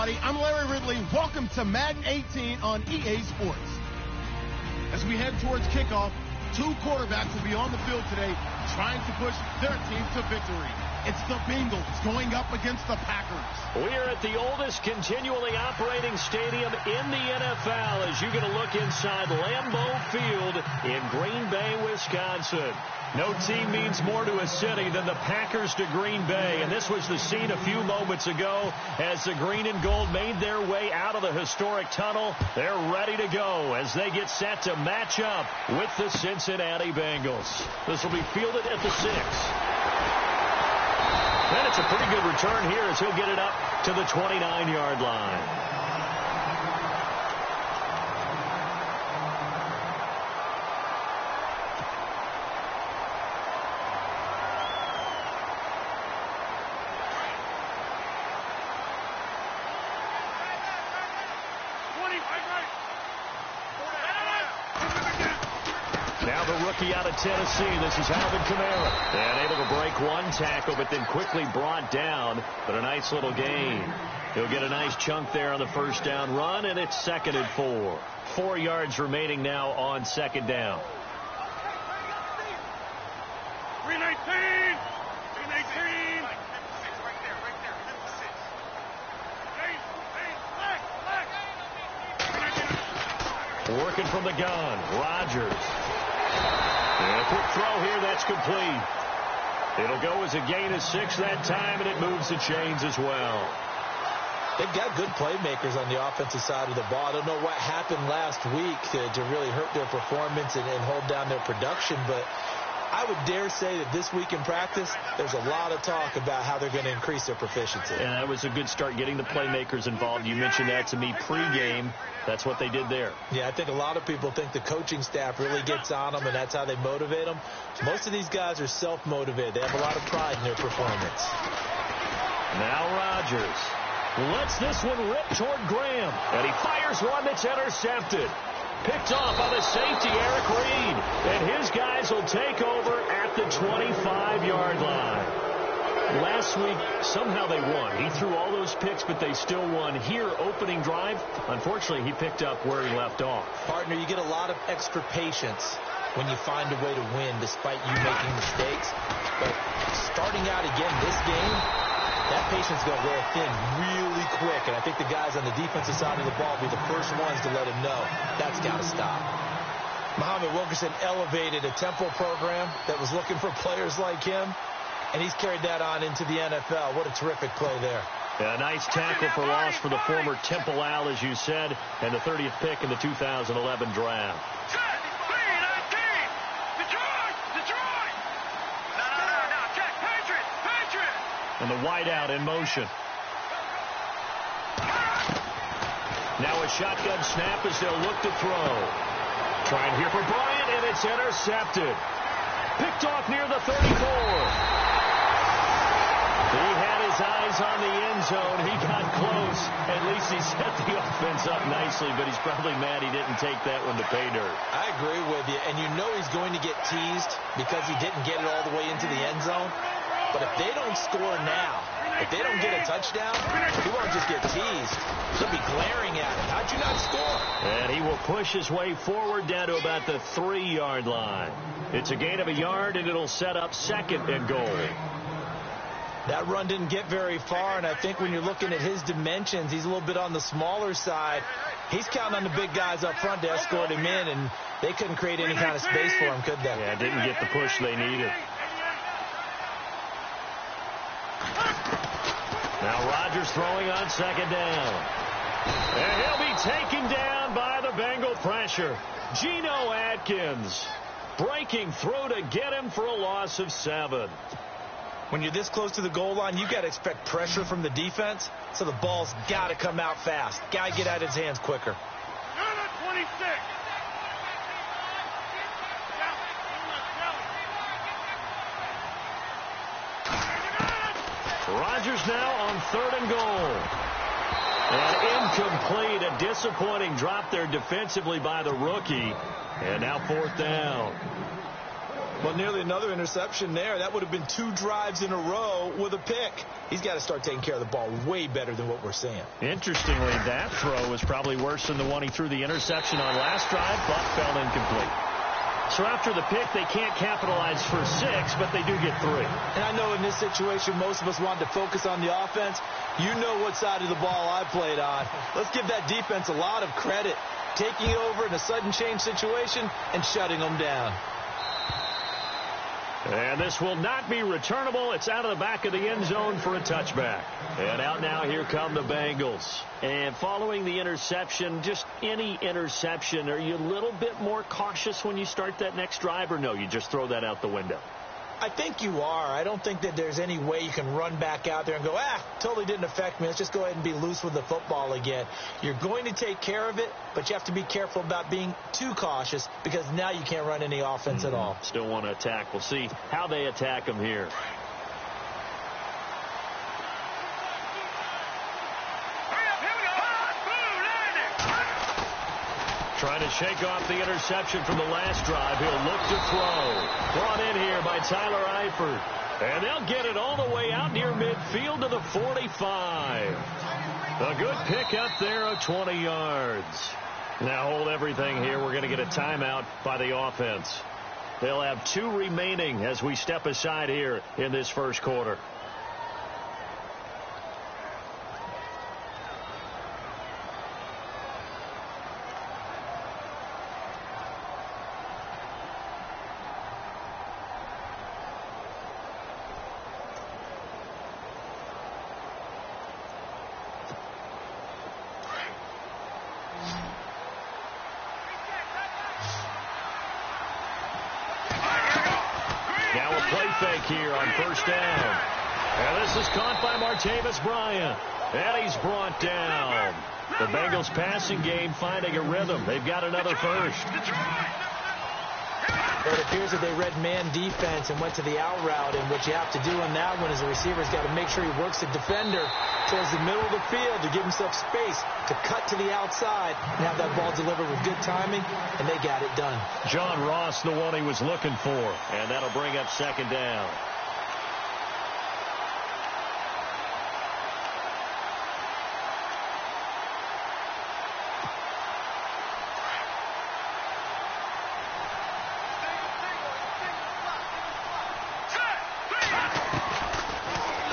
everybody. I'm Larry Ridley. Welcome to Madden 18 on EA Sports. As we head towards kickoff, two quarterbacks will be on the field today trying to push their team to victory. It's the Bengals going up against the Packers. We are at the oldest continually operating stadium in the NFL as you get a look inside Lambeau Field in Green Bay, Wisconsin. No team means more to a city than the Packers to Green Bay, and this was the scene a few moments ago as the green and gold made their way out of the historic tunnel. They're ready to go as they get set to match up with the Cincinnati Bengals. This will be fielded at the 6. And it's a pretty good return here as he'll get it up to the 29-yard line. Now the rookie out of Tennessee, this is Alvin Kamara. And able to break one tackle, but then quickly brought down. But a nice little gain. He'll get a nice chunk there on the first down run, and it's 2nd and 4. 4 yards remaining now on 2nd down. 319! 319! Working from the gun, Rodgers. And a quick throw here, that's complete. It'll go as a gain of 6 that time, and it moves the chains as well. They've got good playmakers on the offensive side of the ball. I don't know what happened last week to really hurt their performance and hold down their production, but I would dare say that this week in practice, there's a lot of talk about how they're going to increase their proficiency. And that was a good start, getting the playmakers involved. You mentioned that to me pregame. That's what they did there. Yeah, I think a lot of people think the coaching staff really gets on them, and that's how they motivate them. Most of these guys are self-motivated. They have a lot of pride in their performance. Now Rodgers lets this one rip toward Graham, and he fires one that's intercepted. Picked off on the safety, Eric Reed. And his guys will take over at the 25-yard line. Last week, somehow they won. He threw all those picks, but they still won. Here, opening drive, unfortunately, he picked up where he left off. Partner, you get a lot of extra patience when you find a way to win despite you making mistakes. But starting out again this game, that patience is going to wear thin really quick, and I think the guys on the defensive side of the ball will be the first ones to let him know that's got to stop. Muhammad Wilkerson elevated a tempo program that was looking for players like him, and he's carried that on into the NFL. What a terrific play there. Yeah, a nice tackle for loss for the former Temple Owl, as you said, and the 30th pick in the 2011 draft. And the wideout in motion. Now a shotgun snap as they'll look to throw. Trying here for Bryant, and it's intercepted. Picked off near the 34. He had his eyes on the end zone. He got close. At least he set the offense up nicely, but he's probably mad he didn't take that one to pay dirt. I agree with you, and you know he's going to get teased because he didn't get it all the way into the end zone. But if they don't score now, if they don't get a touchdown, he won't just get teased. He'll be glaring at him. How'd you not score? And he will push his way forward down to about the 3-yard line. It's a gain of a yard, and it'll set up 2nd and goal. That run didn't get very far, and I think when you're looking at his dimensions, he's a little bit on the smaller side. He's counting on the big guys up front to escort him in, and they couldn't create any kind of space for him, could they? Yeah, didn't get the push they needed. Now Rodgers throwing on 2nd down. And he'll be taken down by the Bengal pressure. Geno Atkins breaking through to get him for a loss of 7. When you're this close to the goal line, you've got to expect pressure from the defense, so the ball's got to come out fast. Got to get out of his hands quicker. 26. Rodgers now on 3rd and goal. And incomplete. A disappointing drop there defensively by the rookie. And now 4th down. Well, nearly another interception there. That would have been 2 drives in a row with a pick. He's got to start taking care of the ball way better than what we're seeing. Interestingly, that throw was probably worse than the one he threw the interception on last drive, but fell incomplete. So after the pick, they can't capitalize for 6, but they do get 3. And I know in this situation, most of us wanted to focus on the offense. You know what side of the ball I played on. Let's give that defense a lot of credit, taking over in a sudden change situation and shutting them down. And this will not be returnable. It's out of the back of the end zone for a touchback. And out now, here come the Bengals. And following the interception, just any interception, are you a little bit more cautious when you start that next drive, or no, you just throw that out the window? I think you are. I don't think that there's any way you can run back out there and go, totally didn't affect me. Let's just go ahead and be loose with the football again. You're going to take care of it, but you have to be careful about being too cautious because now you can't run any offense at all. Still want to attack. We'll see how they attack them here. Trying to shake off the interception from the last drive. He'll look to throw. Brought in here by Tyler Eifert. And they'll get it all the way out near midfield to the 45. A good pick up there of 20 yards. Now hold everything here. We're going to get a timeout by the offense. They'll have 2 remaining as we step aside here in this first quarter. Here on first down. And this is caught by Martavis Bryant. And he's brought down. The Bengals passing game finding a rhythm. They've got another first. Well, it appears that they read man defense and went to the out route. And what you have to do on that one is the receiver's got to make sure he works the defender towards the middle of the field to give himself space to cut to the outside and have that ball delivered with good timing, and they got it done. John Ross, the one he was looking for, and that'll bring up second down.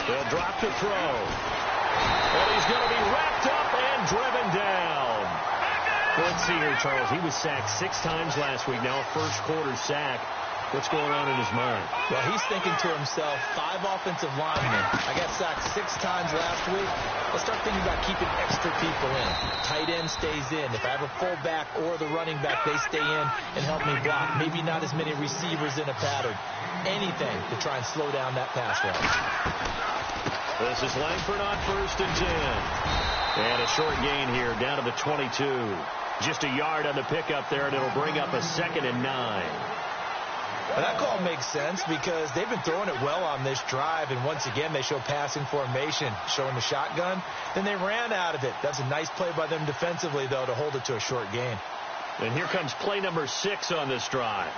They'll drop to throw. And he's going to be wrapped up and driven down. Let's see here, Charles. He was sacked 6 times last week. Now a first quarter sack. What's going on in his mind? Well, he's thinking to himself, 5 offensive linemen. I got sacked 6 times last week. Let's start thinking about keeping extra people in. Tight end stays in. If I have a fullback or the running back, they stay in and help me block. Maybe not as many receivers in a pattern. Anything to try and slow down that pass rush. This is Langford on first and 10. And a short gain here down to the 22. Just a yard on the pickup there, and it'll bring up a 2nd and 9. Well, that call makes sense because they've been throwing it well on this drive, and once again they show passing formation, showing the shotgun. Then they ran out of it. That's a nice play by them defensively, though, to hold it to a short gain. And here comes play number 6 on this drive.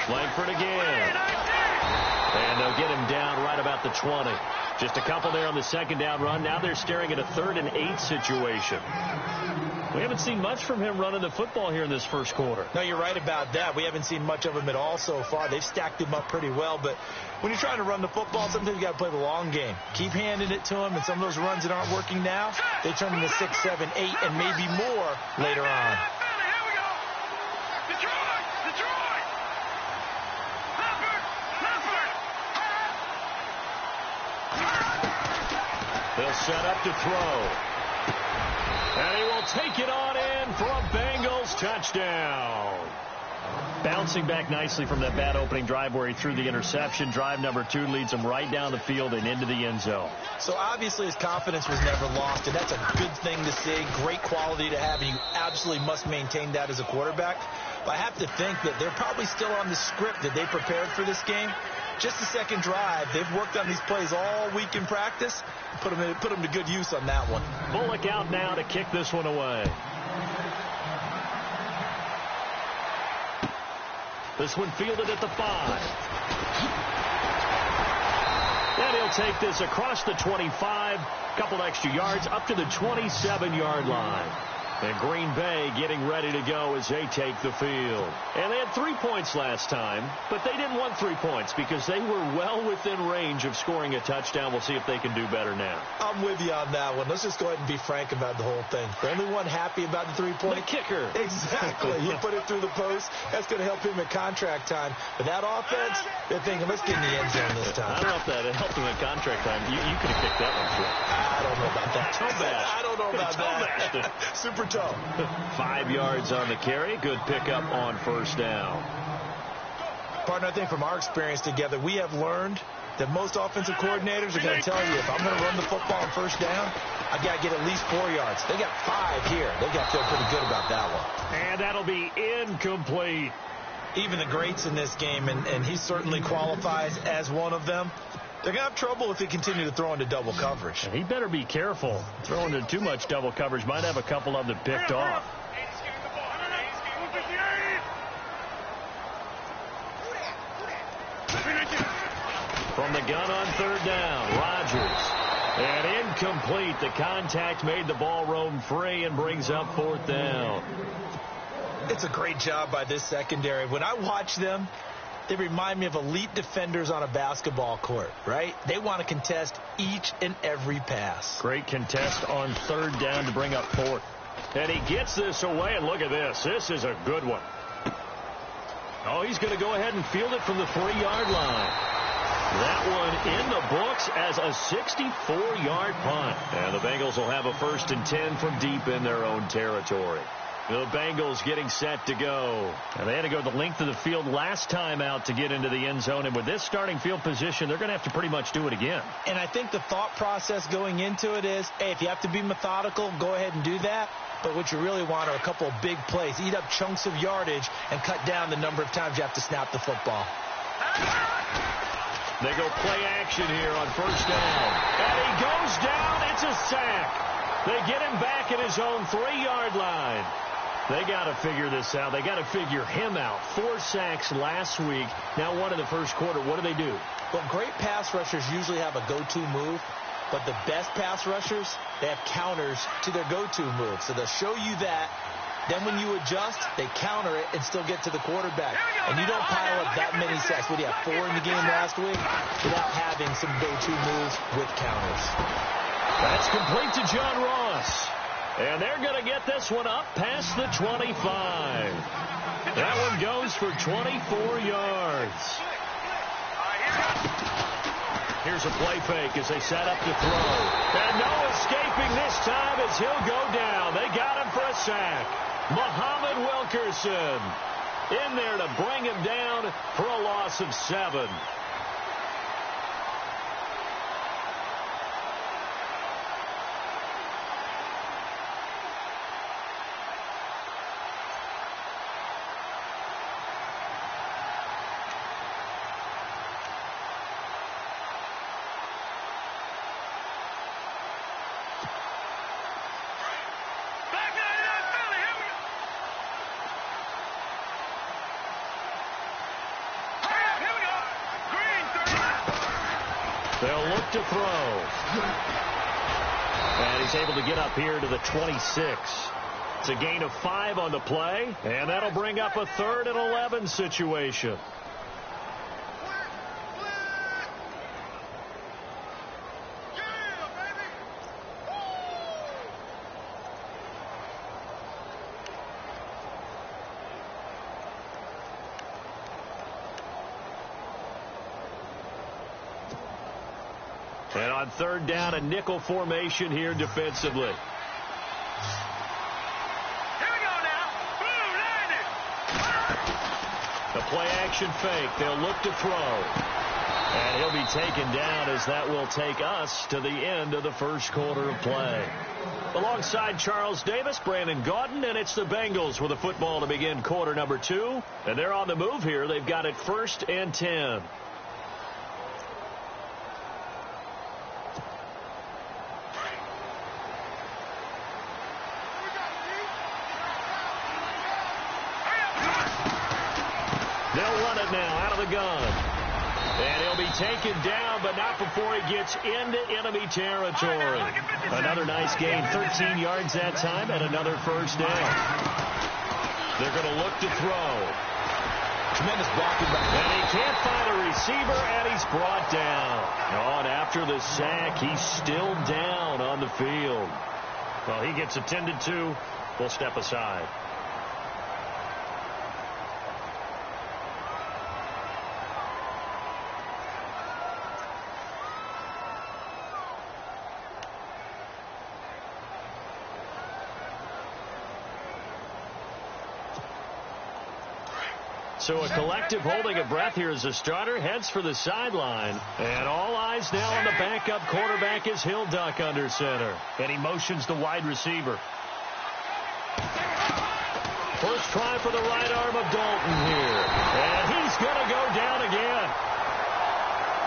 Langford again. And they'll get him down right about the 20. Just a couple there on the second down run. Now they're staring at a 3rd and 8 situation. We haven't seen much from him running the football here in this first quarter. No, you're right about that. We haven't seen much of him at all so far. They've stacked him up pretty well, but when you're trying to run the football, sometimes you got to play the long game. Keep handing it to him, and some of those runs that aren't working now, they turn into 6, 7, 8, and maybe more later on. They'll set up to throw. And he will take it on in for a Bengals touchdown. Bouncing back nicely from that bad opening drive where he threw the interception. Drive number 2 leads him right down the field and into the end zone. So obviously his confidence was never lost, and that's a good thing to see. Great quality to have, and you absolutely must maintain that as a quarterback. But I have to think that they're probably still on the script that they prepared for this game. Just the second drive. They've worked on these plays all week in practice. Put them to good use on that one. Bullock out now to kick this one away. This one fielded at the 5. And he'll take this across the 25, couple extra yards, up to the 27-yard line. And Green Bay getting ready to go as they take the field. And they had 3 points last time, but they didn't want 3 points because they were well within range of scoring a touchdown. We'll see if they can do better now. I'm with you on that one. Let's just go ahead and be frank about the whole thing. The only one happy about the 3-point. The kicker. Exactly. He put it through the post. That's going to help him at contract time. But that offense, they're thinking, let's get in the end zone this time. I don't know if that helped him at contract time. You could have kicked that one through. I don't know about that. Toe bash. I don't know about that. Super toe. 5 yards on the carry. Good pickup on first down. Partner, I think from our experience together, we have learned that most offensive coordinators are going to tell you, if I'm going to run the football on first down, I've got to get at least 4 yards. They got 5 here. They got to feel pretty good about that one. And that'll be incomplete. Even the greats in this game, and he certainly qualifies as one of them, they're going to have trouble if they continue to throw into double coverage. And he better be careful. Throwing into too much double coverage might have a couple of them picked off. From the gun on third down, Rodgers. And incomplete. The contact made the ball roam free and brings up fourth down. It's a great job by this secondary. When I watch them, they remind me of elite defenders on a basketball court, right? They want to contest each and every pass. Great contest on third down to bring up fourth. And he gets this away, and look at this. This is a good one. Oh, he's going to go ahead and field it from the 3-yard line. That one in the books as a 64-yard punt. And the Bengals will have a 1st and 10 from deep in their own territory. The Bengals getting set to go. And they had to go the length of the field last time out to get into the end zone. And with this starting field position, they're going to have to pretty much do it again. And I think the thought process going into it is, hey, if you have to be methodical, go ahead and do that. But what you really want are a couple of big plays. Eat up chunks of yardage and cut down the number of times you have to snap the football. They go play action here on first down. And he goes down. It's a sack. They get him back at his own 3-yard line. They got to figure this out. They got to figure him out. 4 sacks last week. Now 1 in the first quarter. What do? Well, great pass rushers usually have a go-to move. But the best pass rushers, they have counters to their go-to move. So they'll show you that. Then when you adjust, they counter it and still get to the quarterback. And you don't pile up that many sacks. What do you have, 4 in the game last week? Without having some go-to moves with counters. That's complete to John Ross. And they're going to get this one up past the 25. That one goes for 24 yards. Here's a play fake as they set up to throw. And no escaping this time as he'll go down. They got him for a sack. Muhammad Wilkerson in there to bring him down for a loss of 7. They'll look to throw. And he's able to get up here to the 26. It's a gain of 5 on the play, and that'll bring up a 3rd and 11 situation. And on third down, a nickel formation here defensively. Here we go now. Boom, landed. The play action fake. They'll look to throw. And he'll be taken down as that will take us to the end of the first quarter of play. Alongside Charles Davis, Brandon Gaudin, and it's the Bengals with the football to begin quarter number 2. And they're on the move here. They've got it 1st and 10. They'll run it now out of the gun. And he'll be taken down, but not before he gets into enemy territory. Another nice gain, 13 yards that time, and another first down. They're going to look to throw. Tremendous blocking. And he can't find a receiver, and he's brought down. Oh, and after the sack, he's still down on the field. Well, he gets attended to. We'll step aside. So a collective holding of breath here as the starter heads for the sideline. And all eyes now on the backup quarterback as he'll duck under center. And he motions the wide receiver. First try for the right arm of Dalton here. And he's going to go down again.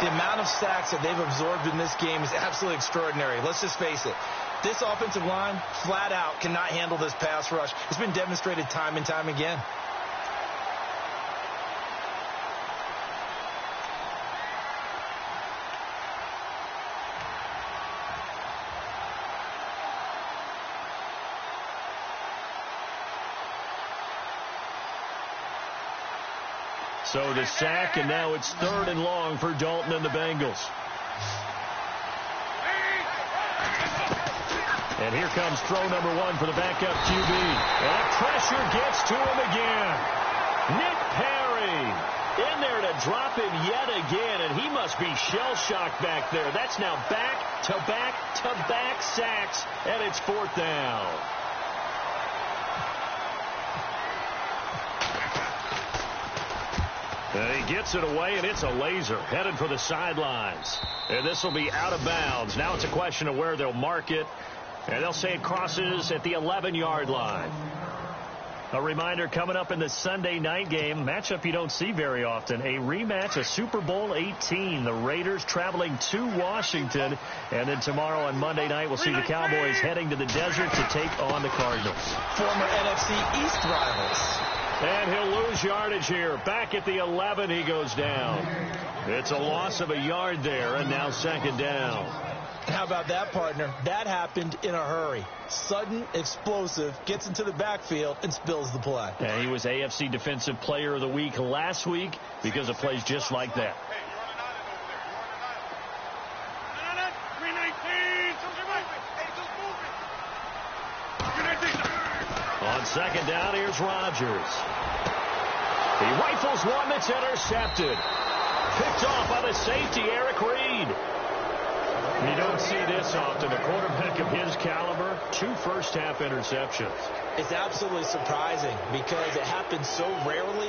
The amount of sacks that they've absorbed in this game is absolutely extraordinary. Let's just face it. This offensive line, flat out, cannot handle this pass rush. It's been demonstrated time and time again. So the sack, and now it's 3rd and long for Dalton and the Bengals. And here comes throw number 1 for the backup QB. And pressure gets to him again. Nick Perry in there to drop him yet again, and he must be shell-shocked back there. That's now back-to-back-to-back sacks, and it's 4th down. And he gets it away, and it's a laser headed for the sidelines. And this will be out of bounds. Now it's a question of where they'll mark it. And they'll say it crosses at the 11-yard line. A reminder coming up in the Sunday night game, matchup you don't see very often, a rematch of Super Bowl 18. The Raiders traveling to Washington. And then tomorrow on Monday night, we'll see the Cowboys heading to the desert to take on the Cardinals. Former NFC East rivals. And he'll lose yardage here. Back at the 11, he goes down. It's a loss of a yard there, and now 2nd down. How about that, partner? That happened in a hurry. Sudden, explosive, gets into the backfield, and spills the play. And he was AFC Defensive Player of the Week last week because of plays just like that. On 2nd down, here's Rodgers. He rifles one that's intercepted. Picked off by the safety, Eric Reed. You don't see this often. A quarterback of his caliber, 2 first-half interceptions. It's absolutely surprising because it happens so rarely.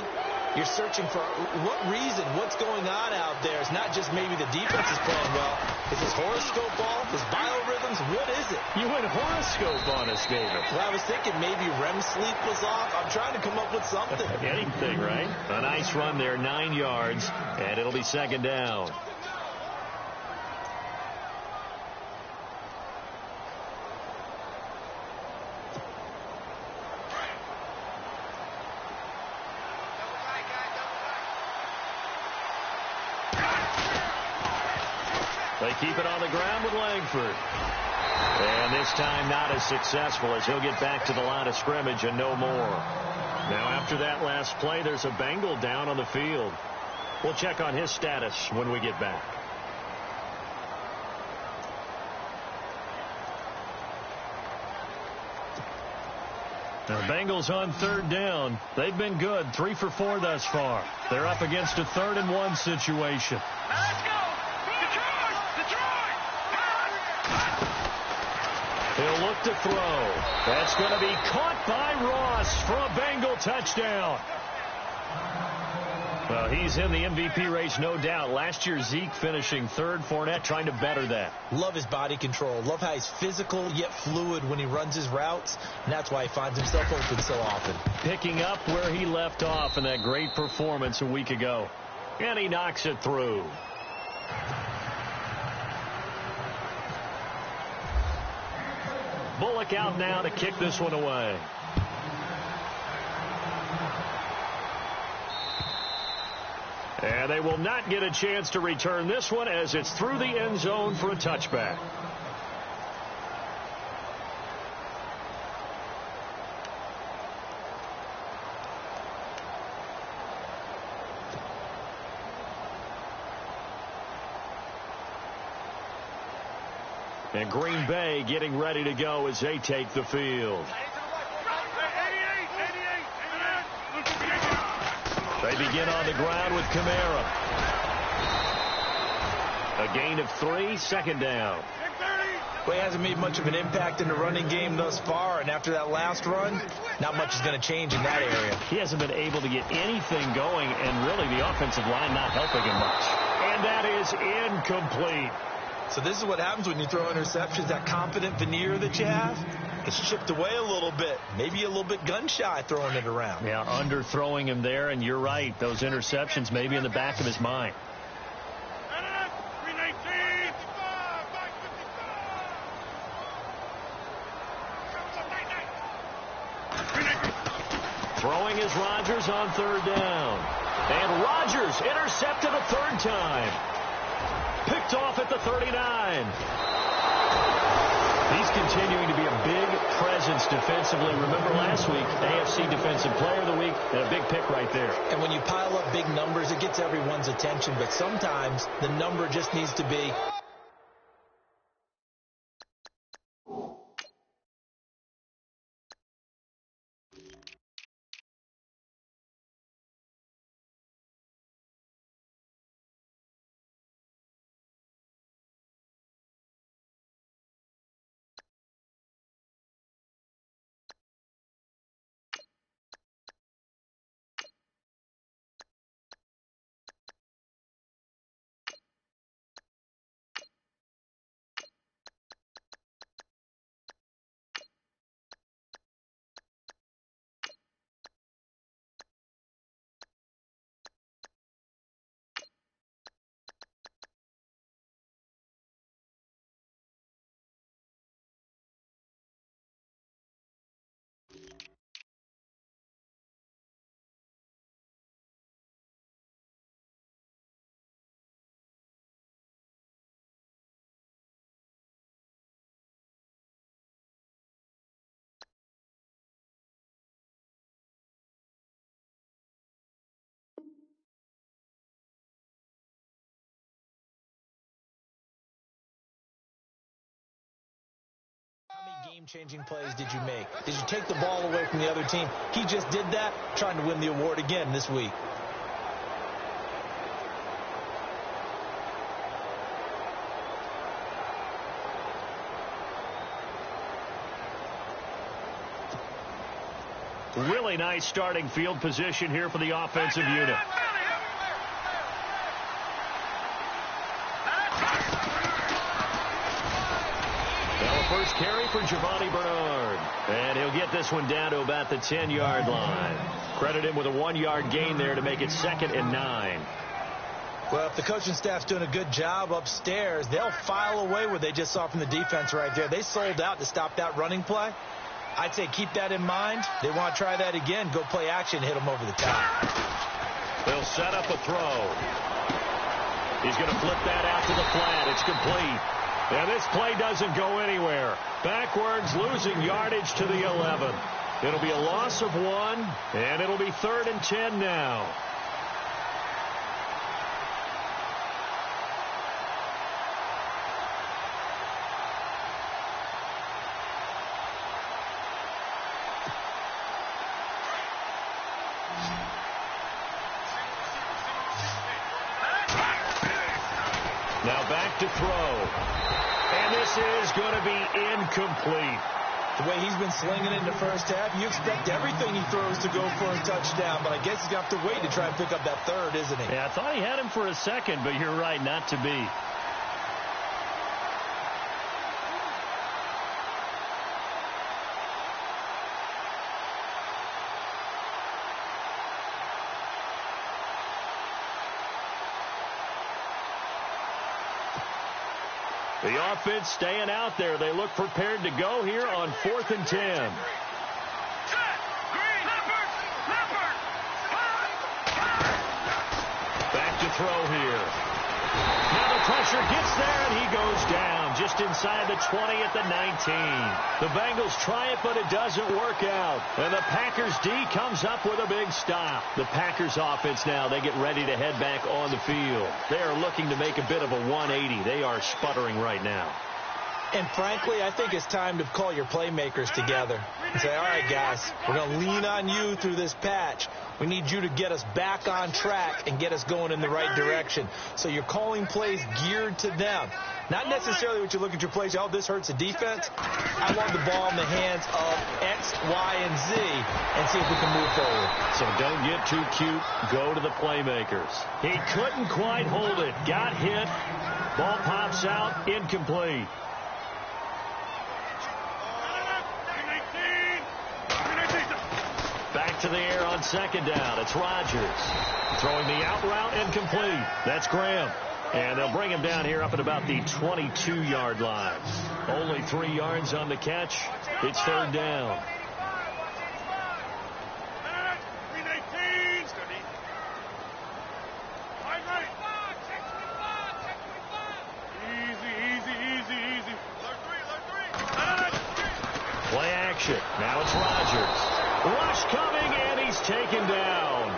You're searching for what reason, what's going on out there. It's not just maybe the defense is playing well. Is his horoscope off? His biorhythms? What is it? You went horoscope on us, David. Well, I was thinking maybe REM sleep was off. I'm trying to come up with something. Anything, right? A nice run there, 9 yards, and it'll be 2nd down. They keep it on the ground with Langford. And this time not as successful as he'll get back to the line of scrimmage and no more. Now after that last play, there's a Bengal down on the field. We'll check on his status when we get back. The Bengals on 3rd down. They've been good, 3 for 4 thus far. They're up against a 3rd and 1 situation. Let's go! He'll look to throw. That's going to be caught by Ross for a Bengal touchdown. Well, he's in the MVP race, no doubt. Last year, Zeke finishing 3rd. Fournette trying to better that. Love his body control. Love how he's physical yet fluid when he runs his routes. And that's why he finds himself open so often. Picking up where he left off in that great performance a week ago. And he knocks it through. Bullock out now to kick this one away. And they will not get a chance to return this one as it's through the end zone for a touchback. And Green Bay getting ready to go as they take the field. They begin on the ground with Kamara. A gain of 3, second down. Well, he hasn't made much of an impact in the running game thus far, and after that last run, not much is going to change in that area. He hasn't been able to get anything going, and really the offensive line not helping him much. And that is incomplete. So this is what happens when you throw interceptions. That confident veneer that you have, it's chipped away a little bit. Maybe a little bit gun-shy throwing it around. Yeah, underthrowing him there, and you're right. Those interceptions may be in the back of his mind. Throwing is Rodgers on third down. And Rodgers intercepted a third time. Picked off at the 39. He's continuing to be a big presence defensively. Remember last week, AFC Defensive Player of the Week, and a big pick right there. And when you pile up big numbers, it gets everyone's attention. But sometimes the number just needs to be... How many game-changing plays did you make? Did you take the ball away from the other team? He just did that, trying to win the award again this week. Really nice starting field position here for the offensive unit. First carry for Giovanni Bernard. And he'll get this one down to about the 10-yard line. Credit him with a 1-yard gain there to make it 2nd and 9. Well, if the coaching staff's doing a good job upstairs, they'll file away what they just saw from the defense right there. They sold out to stop that running play. I'd say keep that in mind. They want to try that again. Go play action, hit them over the top. They'll set up a throw. He's going to flip that out to the flat. It's complete. And this play doesn't go anywhere. Backwards, losing yardage to the 11. It'll be a loss of 1, and it'll be 3rd and 10 now. Now back to throw. And this is going to be incomplete. The way he's been slinging it in the first half, you expect everything he throws to go for a touchdown, but I guess he's going to have to wait to try and pick up that third, isn't he? Yeah, I thought he had him for a second, but you're right, not to be. The offense staying out there. They look prepared to go here on 4th and 10. Back to throw here. Now the pressure gets there, and he goes down just inside the 20 at the 19. The Bengals try it, but it doesn't work out. And the Packers D comes up with a big stop. The Packers offense now, they get ready to head back on the field. They are looking to make a bit of a 180. They are sputtering right now. And frankly, I think it's time to call your playmakers together and say, all right, guys, we're going to lean on you through this patch. We need you to get us back on track and get us going in the right direction. So you're calling plays geared to them. Not necessarily what you look at your plays, oh, this hurts the defense. I want the ball in the hands of X, Y, and Z and see if we can move forward. So don't get too cute. Go to the playmakers. He couldn't quite hold it. Got hit. Ball pops out. Incomplete. Back to the air on second down. It's Rodgers. Throwing the out route incomplete. That's Graham. And they'll bring him down here up at about the 22-yard line. Only 3 yards on the catch. It's third down. Play action. Now it's Rodgers. Rush coming, and he's taken down.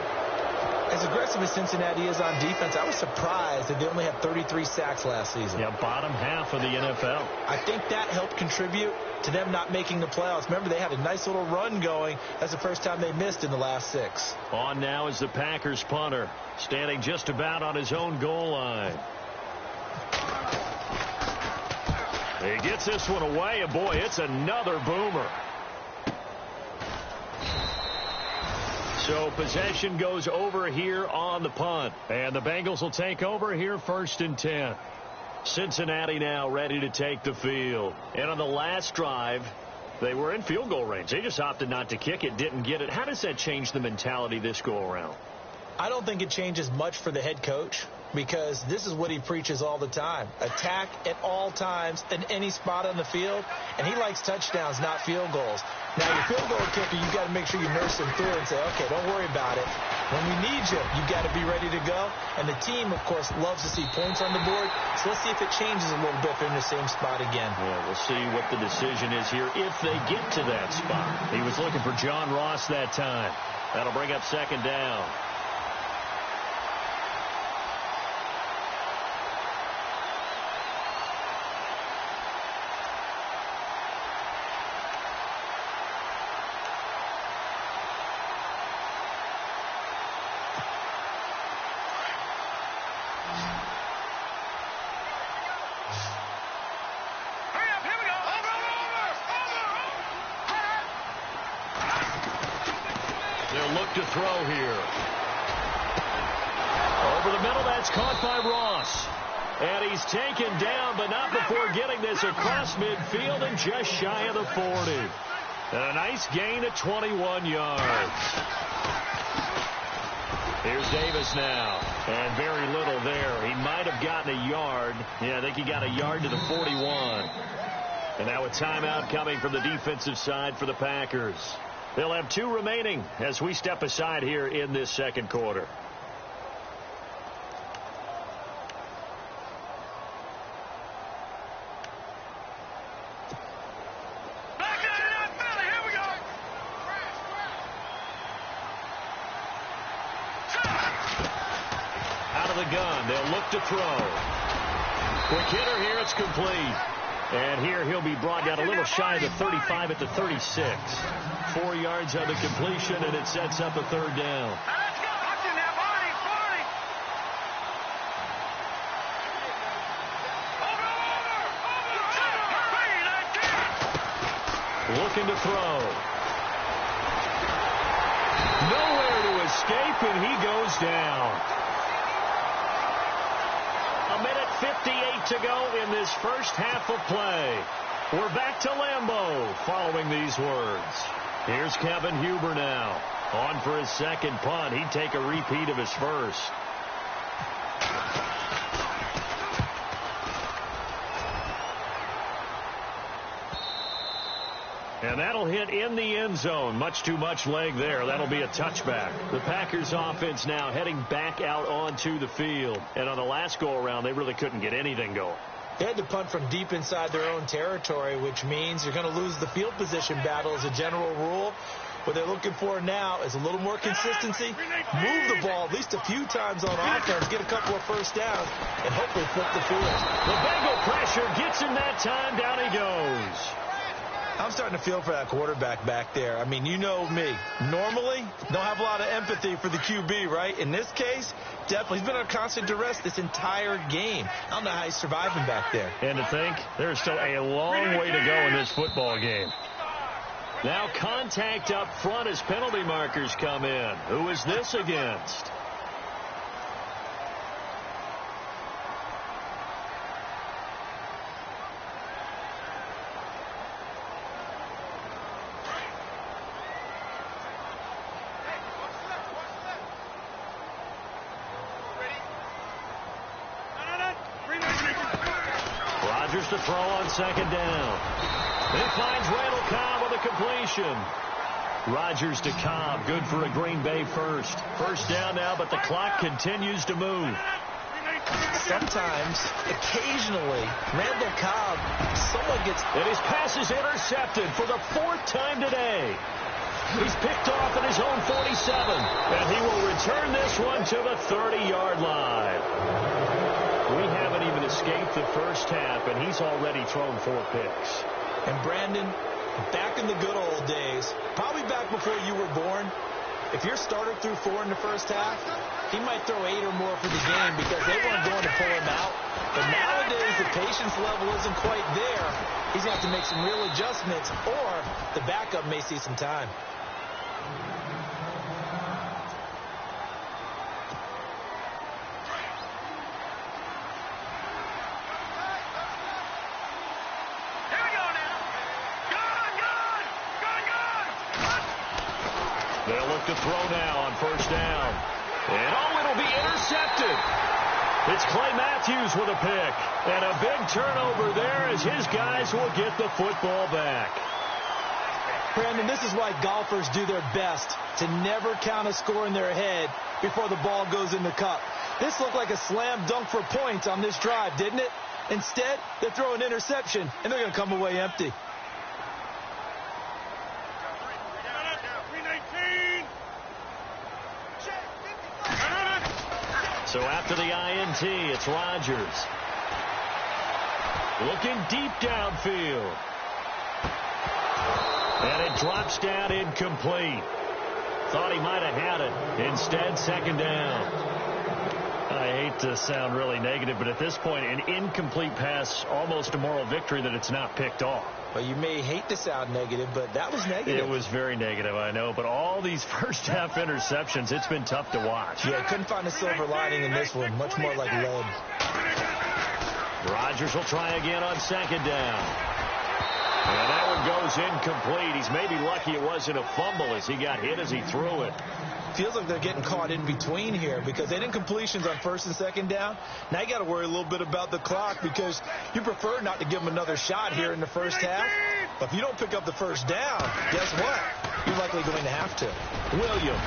As aggressive as Cincinnati is on defense, I was surprised that they only had 33 sacks last season. Yeah, bottom half of the NFL. I think that helped contribute to them not making the playoffs. Remember, they had a nice little run going. That's the first time they missed in the last 6. On now is the Packers punter, standing just about on his own goal line. He gets this one away, and boy, it's another boomer. So possession goes over here on the punt. And the Bengals will take over here 1st and 10. Cincinnati now ready to take the field. And on the last drive, they were in field goal range. They just opted not to kick it, didn't get it. How does that change the mentality this go around? I don't think it changes much for the head coach, because this is what he preaches all the time. Attack at all times in any spot on the field, and he likes touchdowns, not field goals. Now, your field goal kicker, you've got to make sure you nurse him through and say, okay, don't worry about it. When we need you, you've got to be ready to go. And the team, of course, loves to see points on the board. So let's see if it changes a little bit if they're in the same spot again. Yeah, we'll see what the decision is here if they get to that spot. He was looking for John Ross that time. That'll bring up second down. To throw here. Over the middle, that's caught by Ross. And he's taken down, but not before getting this across midfield and just shy of the 40. And a nice gain of 21 yards. Here's Davis now. And very little there. He might have gotten a yard. Yeah, I think he got a yard to the 41. And now a timeout coming from the defensive side for the Packers. They'll have 2 remaining as we step aside here in this second quarter. Out of the gun, they'll look to throw. Quick hitter here, it's complete. And here he'll be brought down a little shy of the 35 at the 36. 4 yards on the completion, and it sets up a third down. Looking to throw. Nowhere to escape, and he goes down. 1:58 to go in this first half of play. We're back to Lambeau following these words. Here's Kevin Huber now. On for his second punt. He'd take a repeat of his first. And that'll hit in the end zone. Much too much leg there. That'll be a touchback. The Packers offense now heading back out onto the field. And on the last go-around, they really couldn't get anything going. They had to punt from deep inside their own territory, which means you're going to lose the field position battle as a general rule. What they're looking for now is a little more consistency, move the ball at least a few times on offense, get a couple of first downs, and hopefully flip the field. The Bengal pressure gets him that time. Down he goes. I'm starting to feel for that quarterback back there. I mean, you know me. Normally, don't have a lot of empathy for the QB, right? In this case, definitely. He's been under constant duress this entire game. I don't know how he's surviving back there. And to think, there's still a long way to go in this football game. Now contact up front as penalty markers come in. Who is this against? Rodgers to throw on second down. It finds Randall Cobb with a completion. Rodgers to Cobb, good for a Green Bay first. First down now, but the clock continues to move. Sometimes, occasionally, Randall Cobb, someone gets... And his pass is intercepted for the fourth time today. He's picked off at his own 47, and he will return this one to the 30-yard line. We haven't even escaped the first half, and he's already thrown 4 picks. And Brandon, back in the good old days, probably back before you were born, if your starter threw 4 in the first half, he might throw 8 or more for the game because they weren't going to pull him out. But nowadays, the patience level isn't quite there. He's going to have to make some real adjustments, or the backup may see some time. They'll look to throw now on first down. And it'll be intercepted. It's Clay Matthews with a pick. And a big turnover there as his guys will get the football back. Brandon, this is why golfers do their best to never count a score in their head before the ball goes in the cup. This looked like a slam dunk for points on this drive, didn't it? Instead, they throw an interception, and they're going to come away empty. So after the INT, it's Rodgers. Looking deep downfield. And it drops down incomplete. Thought he might have had it. Instead, second down. I hate to sound really negative, but at this point, an incomplete pass, almost a moral victory that it's not picked off. Well, you may hate to sound negative, but that was negative. It was very negative, I know. But all these first-half interceptions, it's been tough to watch. Yeah, couldn't find a silver lining in this one. Much more like lead. Rodgers will try again on second down. And that one goes incomplete. He's maybe lucky it wasn't a fumble as he got hit as he threw it. Feels like they're getting caught in between here because they didn't completions on first and second down. Now you got to worry a little bit about the clock because you prefer not to give them another shot here in the first half. But if you don't pick up the first down, guess what? You're likely going to have to. Williams.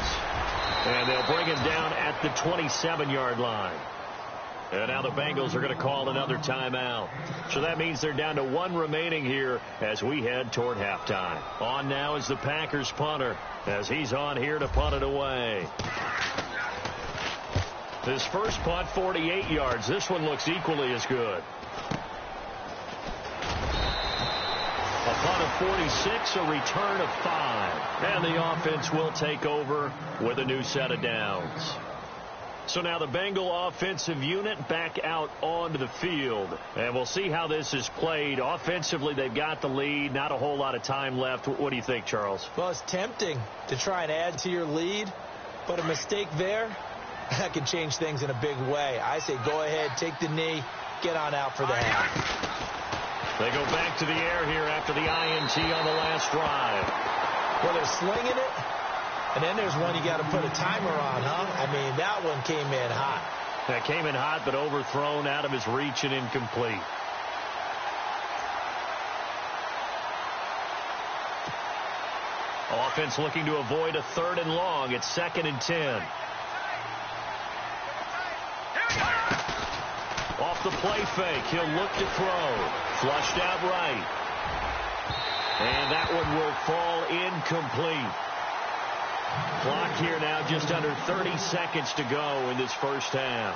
And they'll bring him down at the 27-yard line. And now the Bengals are going to call another timeout. So that means they're down to 1 remaining here as we head toward halftime. On now is the Packers punter as he's on here to punt it away. His first punt, 48 yards. This one looks equally as good. A punt of 46, a return of 5. And the offense will take over with a new set of downs. So now the Bengal offensive unit back out onto the field. And we'll see how this is played. Offensively, they've got the lead. Not a whole lot of time left. What do you think, Charles? Well, it's tempting to try and add to your lead. But a mistake there, that can change things in a big way. I say go ahead, take the knee, get on out for the half. They go back to the air here after the INT on the last drive. Well, they're slinging it. And then there's one you got to put a timer on, huh? I mean, that one came in hot. That came in hot, but overthrown out of his reach and incomplete. Offense looking to avoid a 3rd and long. It's 2nd and 10. Off the play fake, he'll look to throw. Flushed out right. And that one will fall incomplete. Clock here now just under 30 seconds to go in this first half.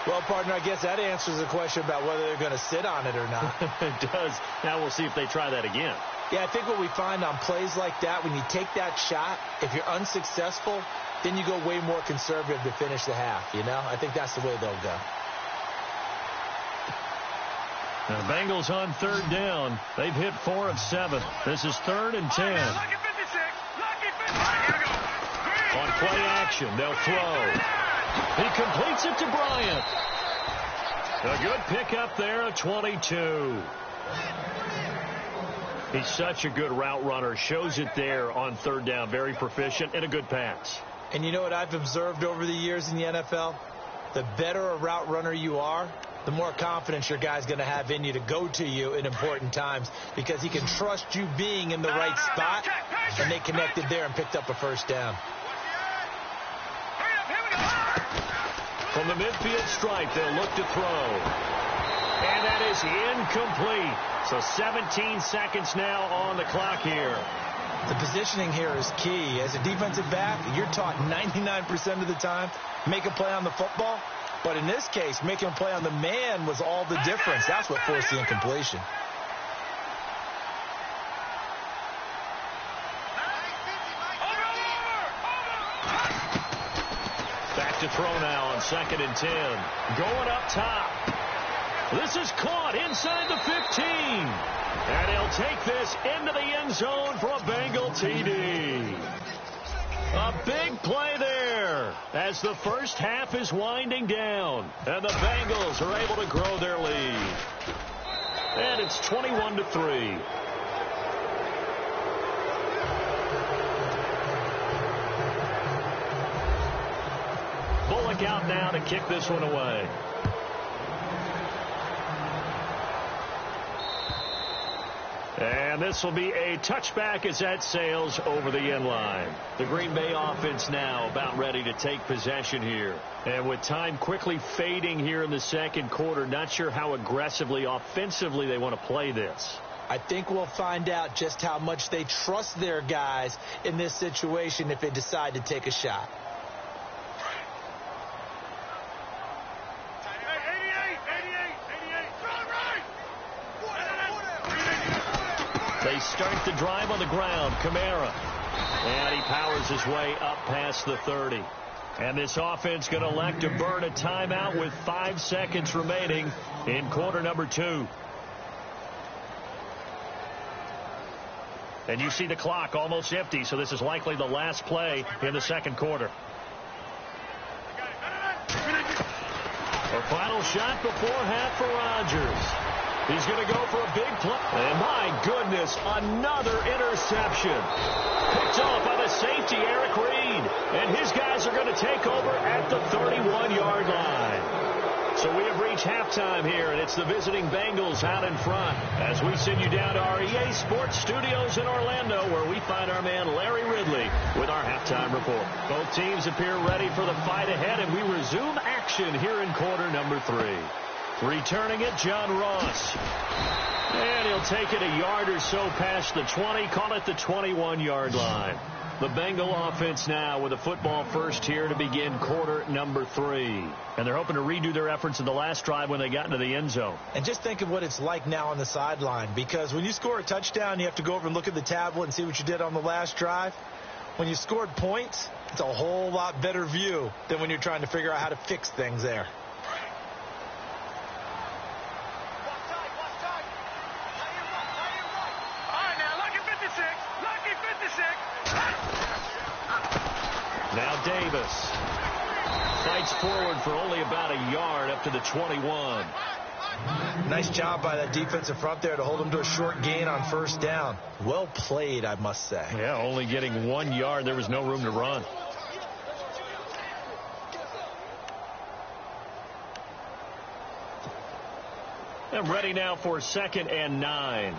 Well, partner, I guess that answers the question about whether they're going to sit on it or not. It does. Now we'll see if they try that again. Yeah, I think what we find on plays like that, when you take that shot, if you're unsuccessful, then you go way more conservative to finish the half, you know? I think that's the way they'll go. Now, the Bengals on 3rd down. They've hit 4 of 7. This is 3rd and 10. On play action, they'll throw. He completes it to Bryant. A good pickup there at 22. He's such a good route runner. Shows it there on 3rd down. Very proficient and a good pass. And you know what I've observed over the years in the NFL? The better a route runner you are, the more confidence your guy's going to have in you to go to you in important times, because he can trust you being in the right spot, and they connected there and picked up a 1st down. From the midfield stripe, they'll look to throw. And that is incomplete. So 17 seconds now on the clock here. The positioning here is key. As a defensive back, you're taught 99% of the time, make a play on the football. But in this case, making a play on the man was all the difference. That's what forced the incompletion. To throw now on 2nd and 10. Going up top. This is caught inside the 15. And he'll take this into the end zone for a Bengal TD. A big play there as the first half is winding down. And the Bengals are able to grow their lead. And it's 21-3. Out now to kick this one away. And this will be a touchback as that sails over the end line. The Green Bay offense now about ready to take possession here. And with time quickly fading here in the 2nd quarter, not sure how aggressively, offensively they want to play this. I think we'll find out just how much they trust their guys in this situation if they decide to take a shot. They start the drive on the ground. Kamara. And he powers his way up past the 30. And this offense going to elect to burn a timeout with 5 seconds remaining in quarter number 2. And you see the clock almost empty, so this is likely the last play in the 2nd quarter. A final shot before half for Rodgers. He's going to go for a big play. And my goodness, another interception. Picked off by the safety, Eric Reed. And his guys are going to take over at the 31-yard line. So we have reached halftime here, and it's the visiting Bengals out in front as we send you down to our EA Sports Studios in Orlando, where we find our man Larry Ridley with our halftime report. Both teams appear ready for the fight ahead, and we resume action here in quarter number 3. Returning it, John Ross. And he'll take it a yard or so past the 20, call it the 21-yard line. The Bengal offense now with a football first here to begin quarter number 3. And they're hoping to redo their efforts in the last drive when they got into the end zone. And just think of what it's like now on the sideline, because when you score a touchdown, you have to go over and look at the tablet and see what you did on the last drive. When you scored points, it's a whole lot better view than when you're trying to figure out how to fix things there. Now Davis fights forward for only about a yard up to the 21. Nice job by that defensive front there to hold him to a short gain on 1st down. Well played, I must say. Yeah, only getting 1 yard. There was no room to run. And ready now for 2nd and 9.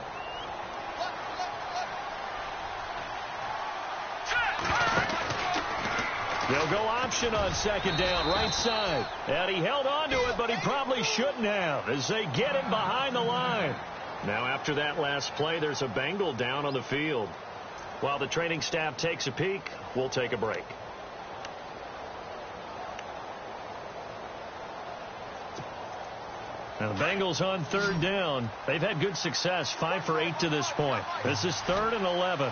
They'll go option on second down, right side. And he held on to it, but he probably shouldn't have as they get him behind the line. Now, after that last play, there's a Bengal down on the field. While the training staff takes a peek, we'll take a break. Now, the Bengals on third down. They've had good success, 5 for 8 to this point. This is 3rd and 11.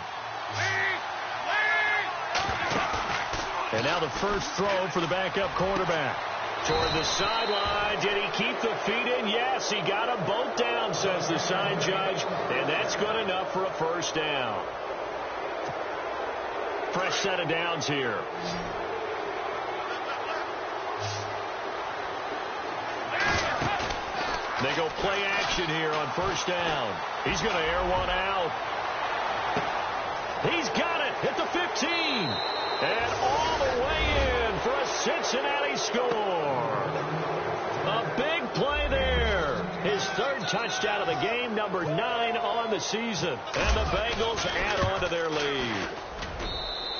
And now the first throw for the backup quarterback. Toward the sideline. Did he keep the feet in? Yes, he got them both down, says the side judge. And that's good enough for a first down. Fresh set of downs here. They go play action here on first down. He's going to air one out. He's got it at the 15. And all the way in for a Cincinnati score. A big play there. His 3rd touchdown of the game, number 9 on the season. And the Bengals add on to their lead.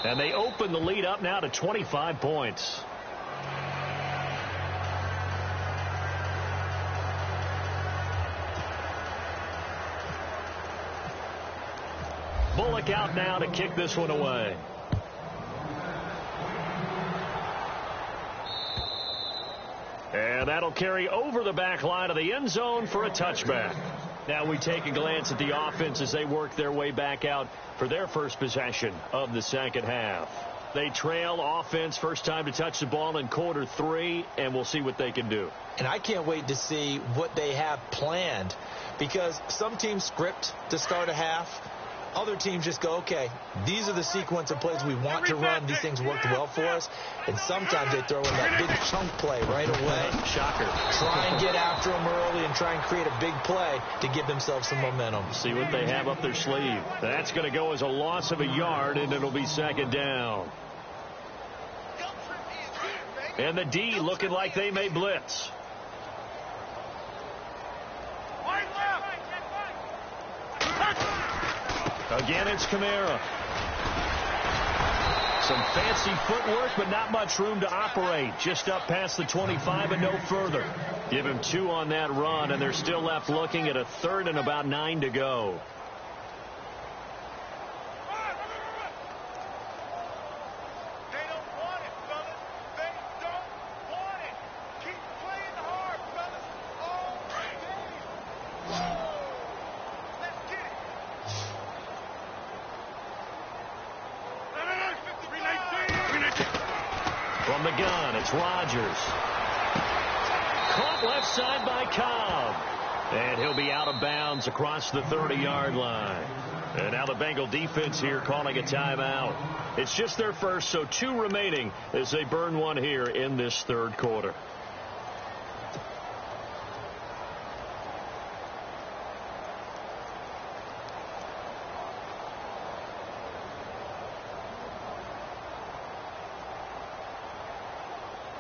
And they open the lead up now to 25 points. Bullock out now to kick this one away. And that'll carry over the back line of the end zone for a touchback. Now we take a glance at the offense as they work their way back out for their first possession of the second half. They trail offense, first time to touch the ball in quarter 3, and we'll see what they can do. And I can't wait to see what they have planned, because some teams script to start a half. Other teams just go, okay, these are the sequence of plays we want to run. These things worked well for us. And sometimes they throw in that big chunk play right away. Shocker. Try and get after them early and try and create a big play to give themselves some momentum. See what they have up their sleeve. That's going to go as a loss of a yard, and it'll be second down. And the D looking like they may blitz. Again, it's Kamara. Some fancy footwork, but not much room to operate. Just up past the 25 and no further. Give him 2 on that run, and they're still left looking at a 3rd and about 9 to go. From the gun, it's Rodgers. Caught left side by Cobb. And he'll be out of bounds across the 30-yard line. And now the Bengal defense here calling a timeout. It's just their first, so 2 remaining as they burn one here in this 3rd quarter.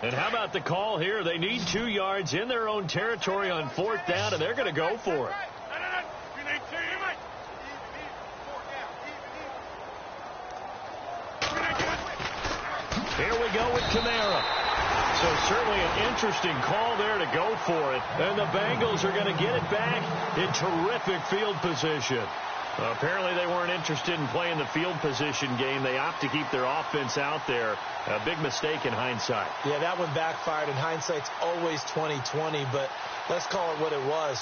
And how about the call here? They need 2 yards in their own territory on 4th down, and they're going to go for it. Here we go with Kamara. So certainly an interesting call there to go for it. And the Bengals are going to get it back in terrific field position. Apparently they weren't interested in playing the field position game. They opt to keep their offense out there. A big mistake in hindsight. Yeah, that one backfired, and hindsight's always 20/20, but let's call it what it was.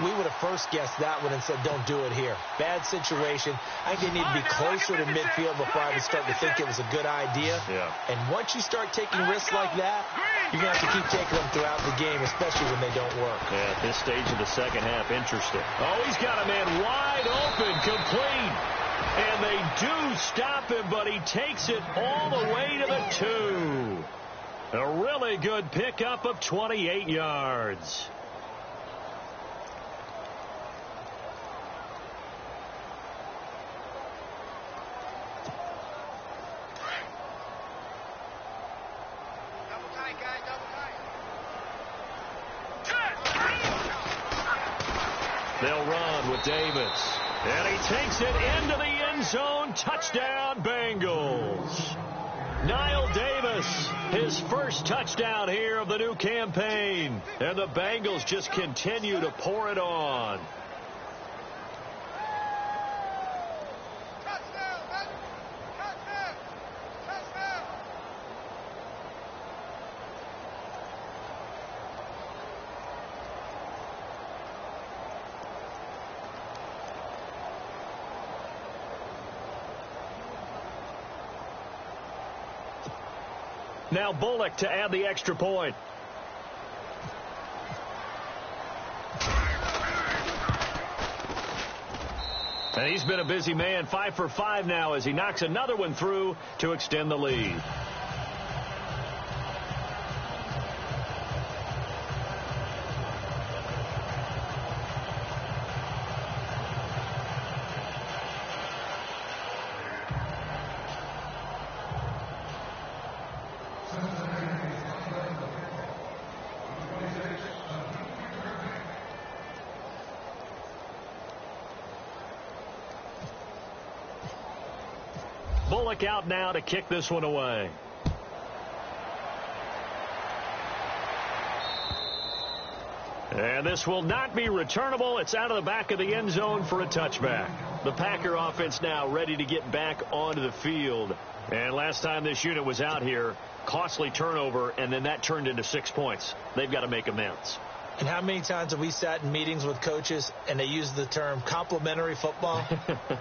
We would have first guessed that one and said, don't do it here. Bad situation. I think they need to be closer to midfield before I would start to think it was a good idea. Yeah. And once you start taking risks like that, you're going to have to keep taking them throughout the game, especially when they don't work. Yeah, at this stage of the second half, interesting. Oh, he's got a man wide open, complete. And they do stop him, but he takes it all the way to the 2. A really good pickup of 28 yards. They'll run with Davis. And he takes it into the end zone. Touchdown, Bengals. Niall Davis Davis, his first touchdown here of the new campaign. And the Bengals just continue to pour it on. Now Bullock to add the extra point. And he's been a busy man, 5 for 5 now as he knocks another one through to extend the lead. Bullock out now to kick this one away. And this will not be returnable. It's out of the back of the end zone for a touchback. The Packer offense now ready to get back onto the field. And last time this unit was out here, costly turnover, and then that turned into 6 points. They've got to make amends. And how many times have we sat in meetings with coaches and they use the term complementary football?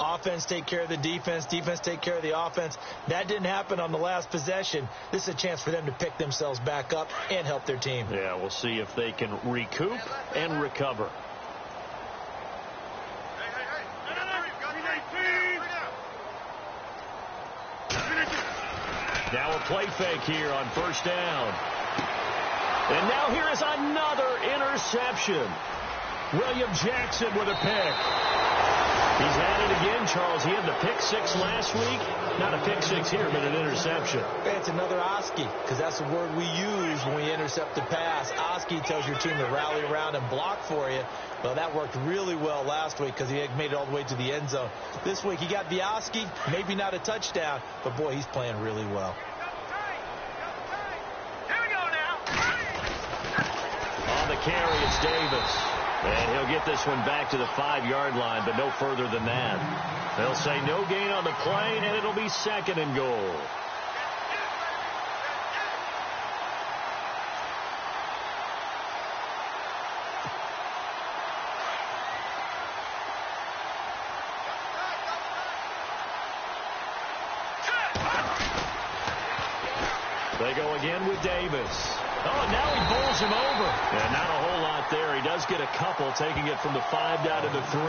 Offense take care of the defense, defense take care of the offense. That didn't happen on the last possession. This is a chance for them to pick themselves back up and help their team. Yeah, we'll see if they can recoup and recover. Now a play fake here on first down. And now here is another interception. William Jackson with a pick. He's had it again, Charles. He had the pick 6 last week. Not a pick 6 here, but an interception. It's another Oski, because that's the word we use when we intercept the pass. Oski tells your team to rally around and block for you. Well, that worked really well last week because he had made it all the way to the end zone. This week he got the Oski, maybe not a touchdown, but boy, he's playing really well. Carry, it's Davis. And he'll get this one back to the 5-yard line, but no further than that. They'll say no gain on the play, and it'll be 2nd and goal. They go again with Davis. Oh, now he bowls him over. And not a whole lot there. He does get a couple, taking it from the 5 down to the 3.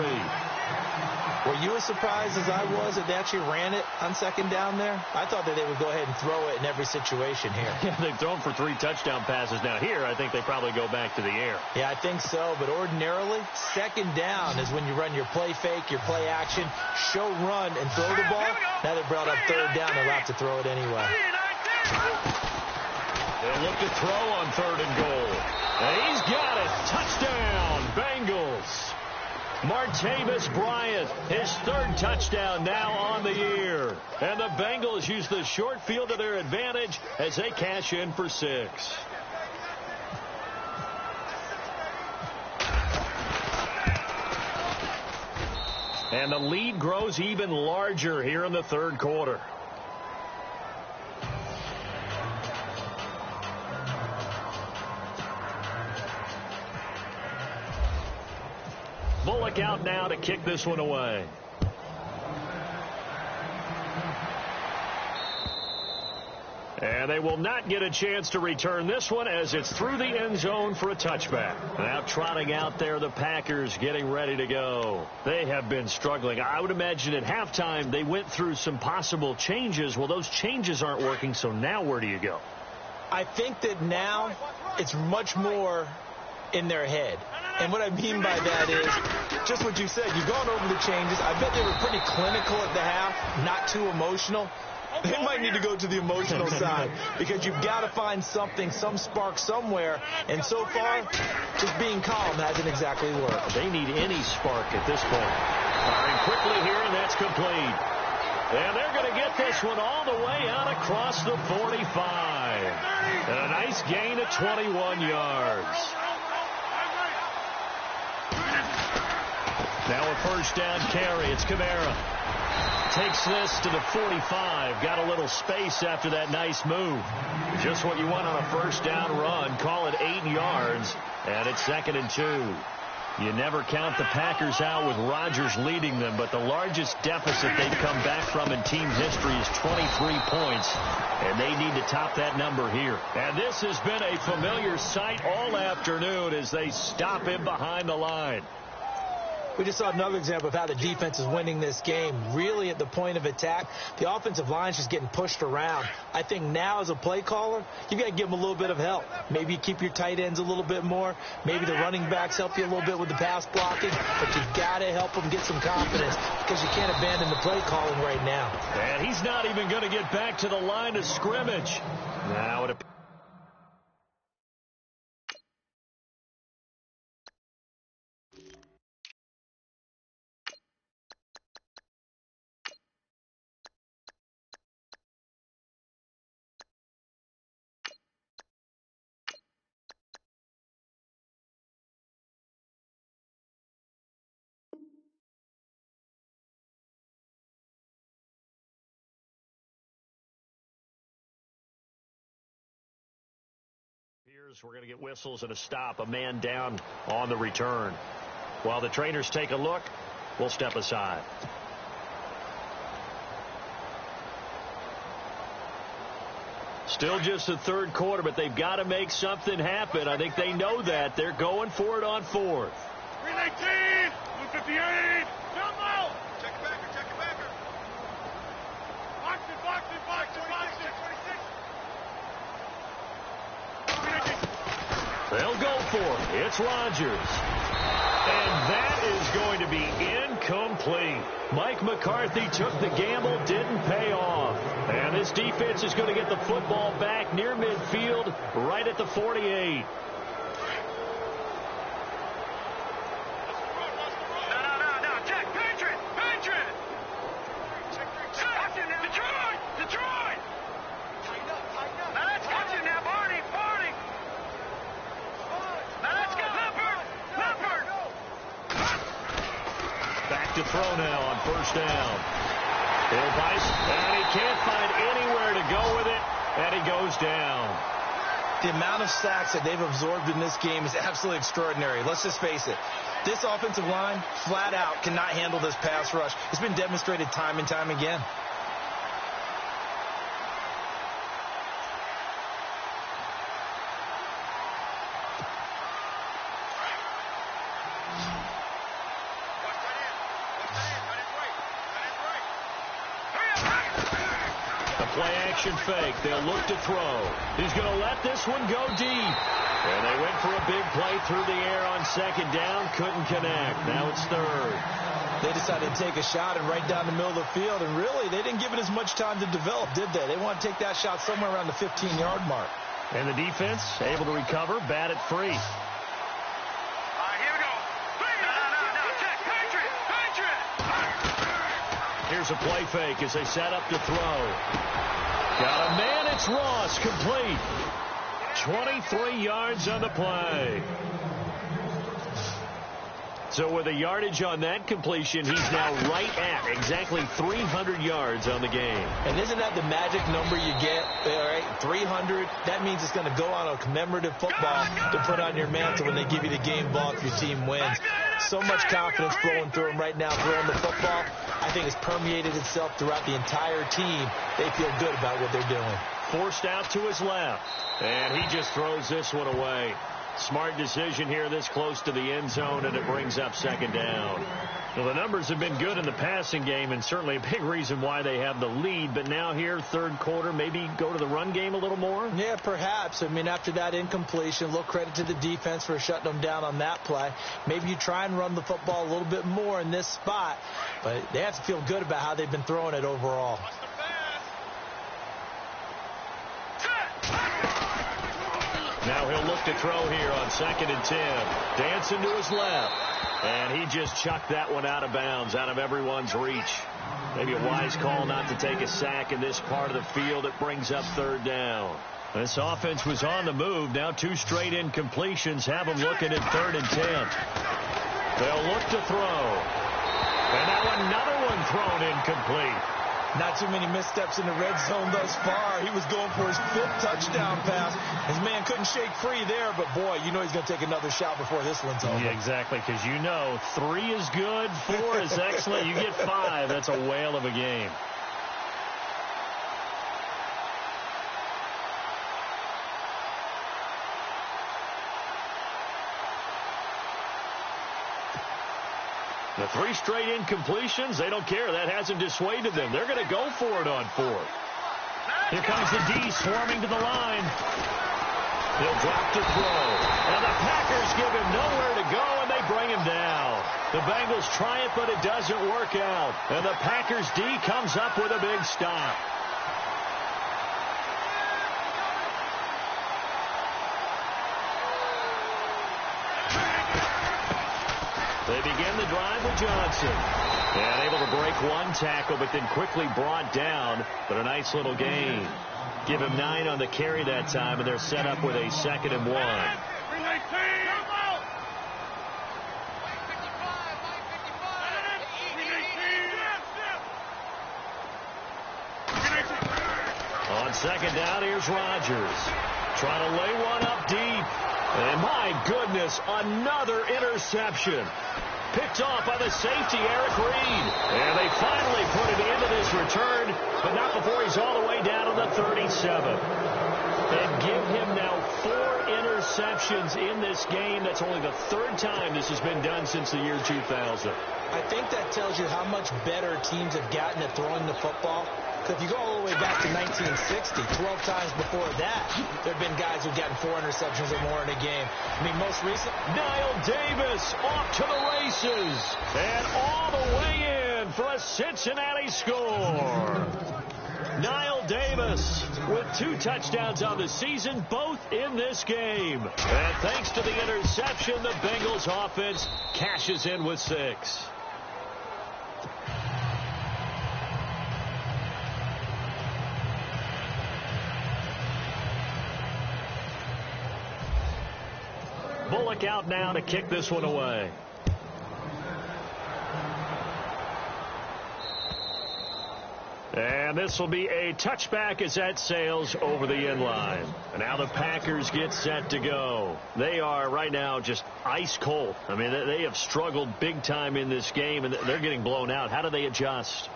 Were you as surprised as I was that they actually ran it on 2nd down there? I thought that they would go ahead and throw it in every situation here. Yeah, they've thrown for 3 touchdown passes. Now here, I think they probably go back to the air. Yeah, I think so. But ordinarily, 2nd down is when you run your play fake, your play action, show run, and throw the ball. Now they brought up 3rd down. They'll have to throw it anyway. They'll look to throw on 3rd and goal. And he's got it. Touchdown, Bengals. Martavis Bryant, his 3rd touchdown now on the year. And the Bengals use the short field to their advantage as they cash in for 6. And the lead grows even larger here in the 3rd quarter. Bullock out now to kick this one away. And they will not get a chance to return this one as it's through the end zone for a touchback. Now trotting out there, the Packers getting ready to go. They have been struggling. I would imagine at halftime they went through some possible changes. Well, those changes aren't working, so now where do you go? I think that now it's much more in their head. And what I mean by that is just what you said. You've gone over the changes. I bet they were pretty clinical at the half, not too emotional. They might need to go to the emotional side because you've got to find something, some spark somewhere. And so far, just being calm hasn't exactly worked. They need any spark at this point. Firing quickly here, and that's complete. And they're going to get this one all the way out across the 45. And a nice gain of 21 yards. Now a first down carry. It's Kamara. Takes this to the 45. Got a little space after that nice move. Just what you want on a first down run. Call it 8 yards. And it's 2nd and 2. You never count the Packers out with Rodgers leading them, but the largest deficit they've come back from in team history is 23 points, and they need to top that number here. And this has been a familiar sight all afternoon as they stop him behind the line. We just saw another example of how the defense is winning this game. Really at the point of attack, the offensive line's just getting pushed around. I think now as a play caller, you got to give them a little bit of help. Maybe you keep your tight ends a little bit more. Maybe the running backs help you a little bit with the pass blocking. But you got to help them get some confidence because you can't abandon the play calling right now. And he's not even going to get back to the line of scrimmage. Now it we're going to get whistles and a stop, a man down on the return. While the trainers take a look, we'll step aside. Still just the third quarter, but they've got to make something happen. I think they know that. They're going for it on 4th. 319, 158. Down low. Check it backer. Box it. 26. They'll go for it. It's Rodgers. And that is going to be incomplete. Mike McCarthy took the gamble, didn't pay off. And this defense is going to get the football back near midfield, right at the 48. No. Check. Patriot. Detroit. Tighten up. Now let's get you now, Barney. Now let's go. Leopard. Back to throw now on first down. Bill Bice, and he can't find anywhere to go with it, and he goes down. The amount of sacks that they've absorbed in this game is absolutely extraordinary. Let's just face it. This offensive line, flat out, cannot handle this pass rush. It's been demonstrated time and time again. Play-action fake. They'll look to throw. He's going to let this one go deep. And they went for a big play through the air on second down. Couldn't connect. Now it's third. They decided to take a shot and right down the middle of the field. And really, they didn't give it as much time to develop, did they? They want to take that shot somewhere around the 15-yard mark. And the defense able to recover, bat it free. Here we go. No. Check. Patriot. Here's a play fake as they set up to throw. Got a man, it's Ross, complete. 23 yards on the play. So with a yardage on that completion, he's now right at exactly 300 yards on the game. And isn't that the magic number you get? All right, 300. That means it's going to go on a commemorative football to put on your mantle when they give you the game ball if your team wins. So much confidence flowing through him right now, throwing the football. I think it's permeated itself throughout the entire team. They feel good about what they're doing. Forced out to his left, and he just throws this one away. Smart decision here this close to the end zone, and it brings up second down. Well, the numbers have been good in the passing game, and certainly a big reason why they have the lead. But now here, third quarter, maybe go to the run game a little more? Yeah, perhaps. I mean, after that incompletion, a little credit to the defense for shutting them down on that play. Maybe you try and run the football a little bit more in this spot, but they have to feel good about how they've been throwing it overall. Now he'll look to throw here on 2nd and 10. Dancing to his left. And he just chucked that one out of bounds, out of everyone's reach. Maybe a wise call not to take a sack in this part of the field. It brings up third down. This offense was on the move. Now 2 straight incompletions have them looking at 3rd and 10. They'll look to throw. And now another one thrown incomplete. Not too many missteps in the red zone thus far. He was going for his 5th touchdown pass. His man couldn't shake free there, but boy, you know he's going to take another shot before this one's over. Yeah, exactly, because you know 3 is good, 4 is excellent. You get 5. That's a whale of a game. The 3 straight incompletions, they don't care. That hasn't dissuaded them. They're going to go for it on 4th. Here comes the D swarming to the line. He'll drop to throw. And the Packers give him nowhere to go, and they bring him down. The Bengals try it, but it doesn't work out. And the Packers D comes up with a big stop. They begin the drive with Johnson. And able to break 1 tackle, but then quickly brought down. But a nice little gain. Give him 9 on the carry that time, and they're set up with a 2nd and 1. On 2nd down, here's Rodgers. Trying to lay one up deep. And my goodness, another interception. Picked off by the safety, Eric Reed. And they finally put it into this return, but not before he's all the way down to the 37. And give him now 4 interceptions in this game. That's only the 3rd time this has been done since the year 2000. I think that tells you how much better teams have gotten at throwing the football. Because if you go all the way back to 1960, 12 times before that, there have been guys who've gotten 4 interceptions or more in a game. I mean, most recent, Niall Davis off to the races. And all the way in for a Cincinnati score. Niall Davis with 2 touchdowns on the season, both in this game. And thanks to the interception, the Bengals offense cashes in with 6. Bullock out now to kick this one away. And this will be a touchback as that sails over the end line. And now the Packers get set to go. They are right now just ice cold. I mean, they have struggled big time in this game, and they're getting blown out. How do they adjust?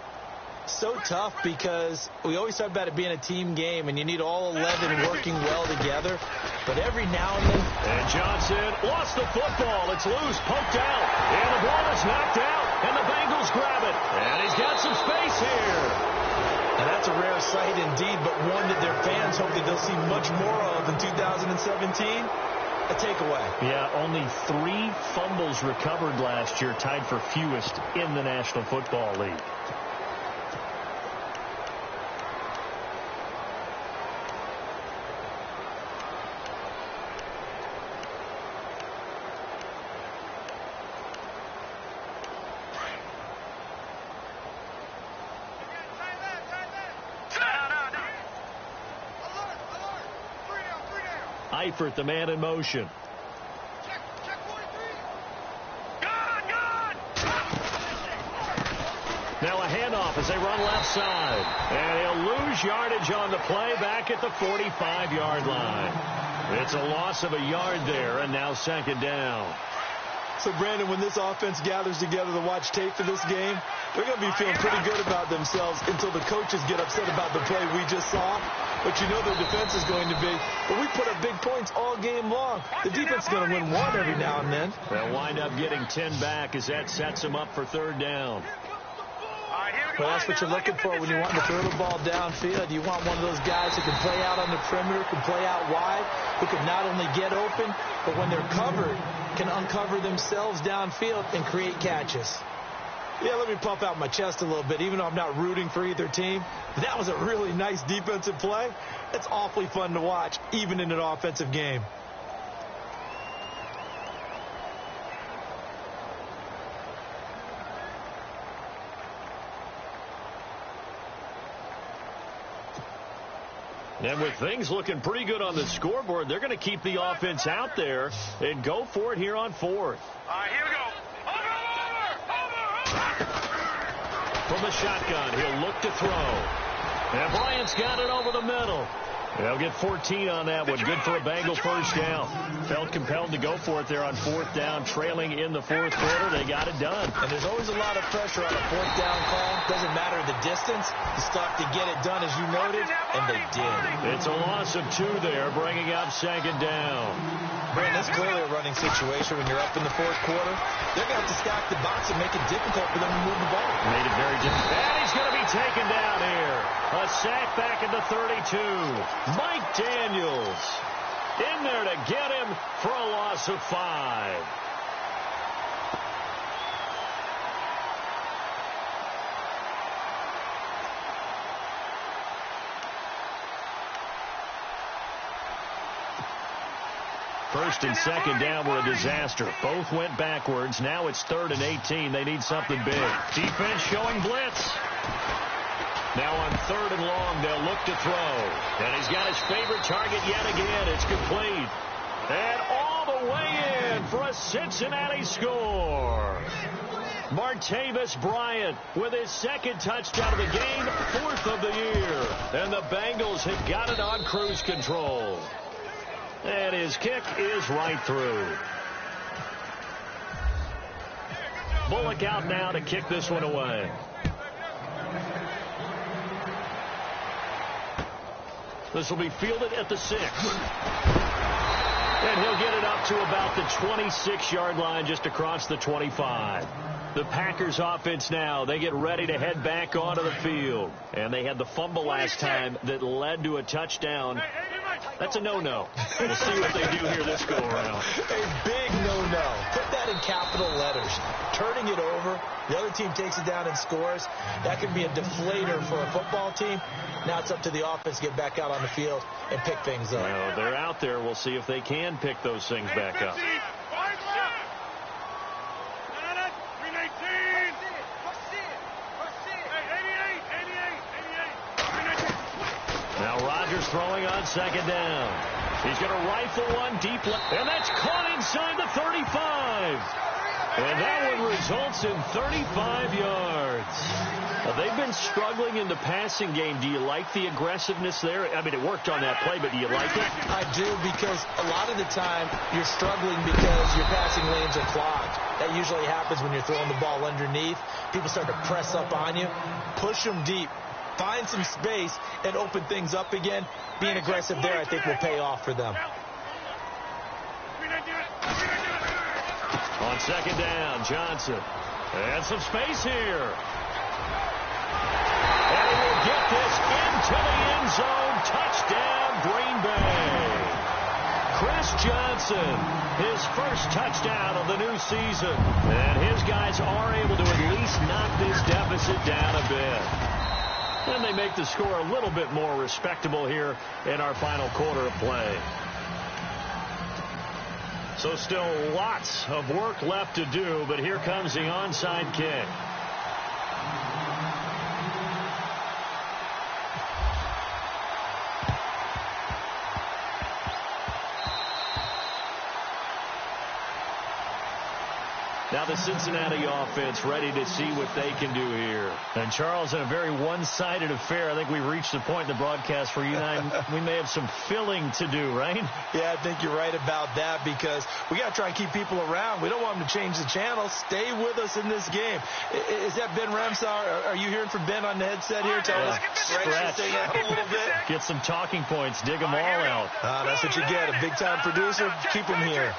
So tough because we always talk about it being a team game, and you need all 11 working well together. But every now and then... And Johnson lost the football. It's loose, poked out. And the ball is knocked out. And the Bengals grab it. And he's got some space here. And that's a rare sight indeed, but one that their fans hope that they'll see much more of in 2017. A takeaway. Yeah, only 3 fumbles recovered last year, tied for fewest in the National Football League. Eifert, the man in motion. Check 43. Now a handoff as they run left side. And he'll lose yardage on the play back at the 45-yard line. It's a loss of a yard there, and now 2nd down. So, Brandon, when this offense gathers together to watch tape for this game, they're going to be feeling pretty good about themselves until the coaches get upset about the play we just saw. But you know their defense is going to be. But we put up big points all game long. The defense is going to win 1 every now and then. They'll wind up getting 10 back as that sets them up for 3rd down. Well, that's what you're looking for when you want to throw the ball downfield. You want one of those guys who can play out on the perimeter, can play out wide, who can not only get open, but when they're covered, can uncover themselves downfield and create catches. Yeah, let me pump out my chest a little bit, even though I'm not rooting for either team. That was a really nice defensive play. It's awfully fun to watch, even in an offensive game. And with things looking pretty good on the scoreboard, they're going to keep the offense out there and go for it here on fourth. All right, here we go. Over. From the shotgun, he'll look to throw. And Bryant's got it over the middle. They'll get 14 on that one. Good for a Bengal first down. Felt compelled to go for it there on fourth down, trailing in the fourth quarter. They got it done. And there's always a lot of pressure on a fourth down call. Doesn't matter the distance. You still have to get it done, as you noted, and they did. It's a loss of 2 there, bringing up second down. Brandon, that's clearly a running situation when you're up in the fourth quarter. They're going to have to stack the box and make it difficult for them to move the ball. Made it very difficult. And he's going to be taken down here. A sack back at the 32. Mike Daniels in there to get him for a loss of 5. First and second down were a disaster. Both went backwards. Now it's 3rd and 18. They need something big. Defense showing blitz. Now on 3rd and long, they'll look to throw. And he's got his favorite target yet again. It's complete. And all the way in for a Cincinnati score. Martavis Bryant with his 2nd touchdown of the game, 4th of the year. And the Bengals have got it on cruise control. And his kick is right through. Bullock out now to kick this one away. This will be fielded at the 6. And he'll get it up to about the 26-yard line, just across the 25. The Packers offense now, they get ready to head back onto the field. And they had the fumble last time that led to a touchdown. That's a no-no. We'll see what they do here this go-around. A big no-no. Put that in capital letters. Turning it over, the other team takes it down and scores. That can be a deflator for a football team. Now it's up to the offense to get back out on the field and pick things up. Well, they're out there. We'll see if they can pick those things back up. Now Rodgers throwing on 2nd down. He's going to rifle one deep left, and that's caught inside the 35. And that one results in 35 yards. Well, they've been struggling in the passing game. Do you like the aggressiveness there? I mean, it worked on that play, but do you like it? I do, because a lot of the time you're struggling because your passing lanes are clogged. That usually happens when you're throwing the ball underneath. People start to press up on you. Push them deep. Find some space and open things up again. Being aggressive there, I think, will pay off for them. On 2nd down, Johnson. And some space here. And he will get this into the end zone. Touchdown, Green Bay. Chris Johnson, his first touchdown of the new season. And his guys are able to at least knock this deficit down a bit. And they make the score a little bit more respectable here in our final quarter of play. So still lots of work left to do, but here comes the onside kick. Now the Cincinnati offense ready to see what they can do here. And Charles, in a very one-sided affair, I think we've reached the point in the broadcast where you and I, we may have some filling to do, right? Yeah, I think you're right about that, because we got to try and keep people around. We don't want them to change the channel. Stay with us in this game. Is that Ben Ramsar? Are you hearing from Ben on the headset here? Tell us. Stretch a little bit. Get some talking points. Dig them all out. That's what you get. A big-time producer. Keep him here.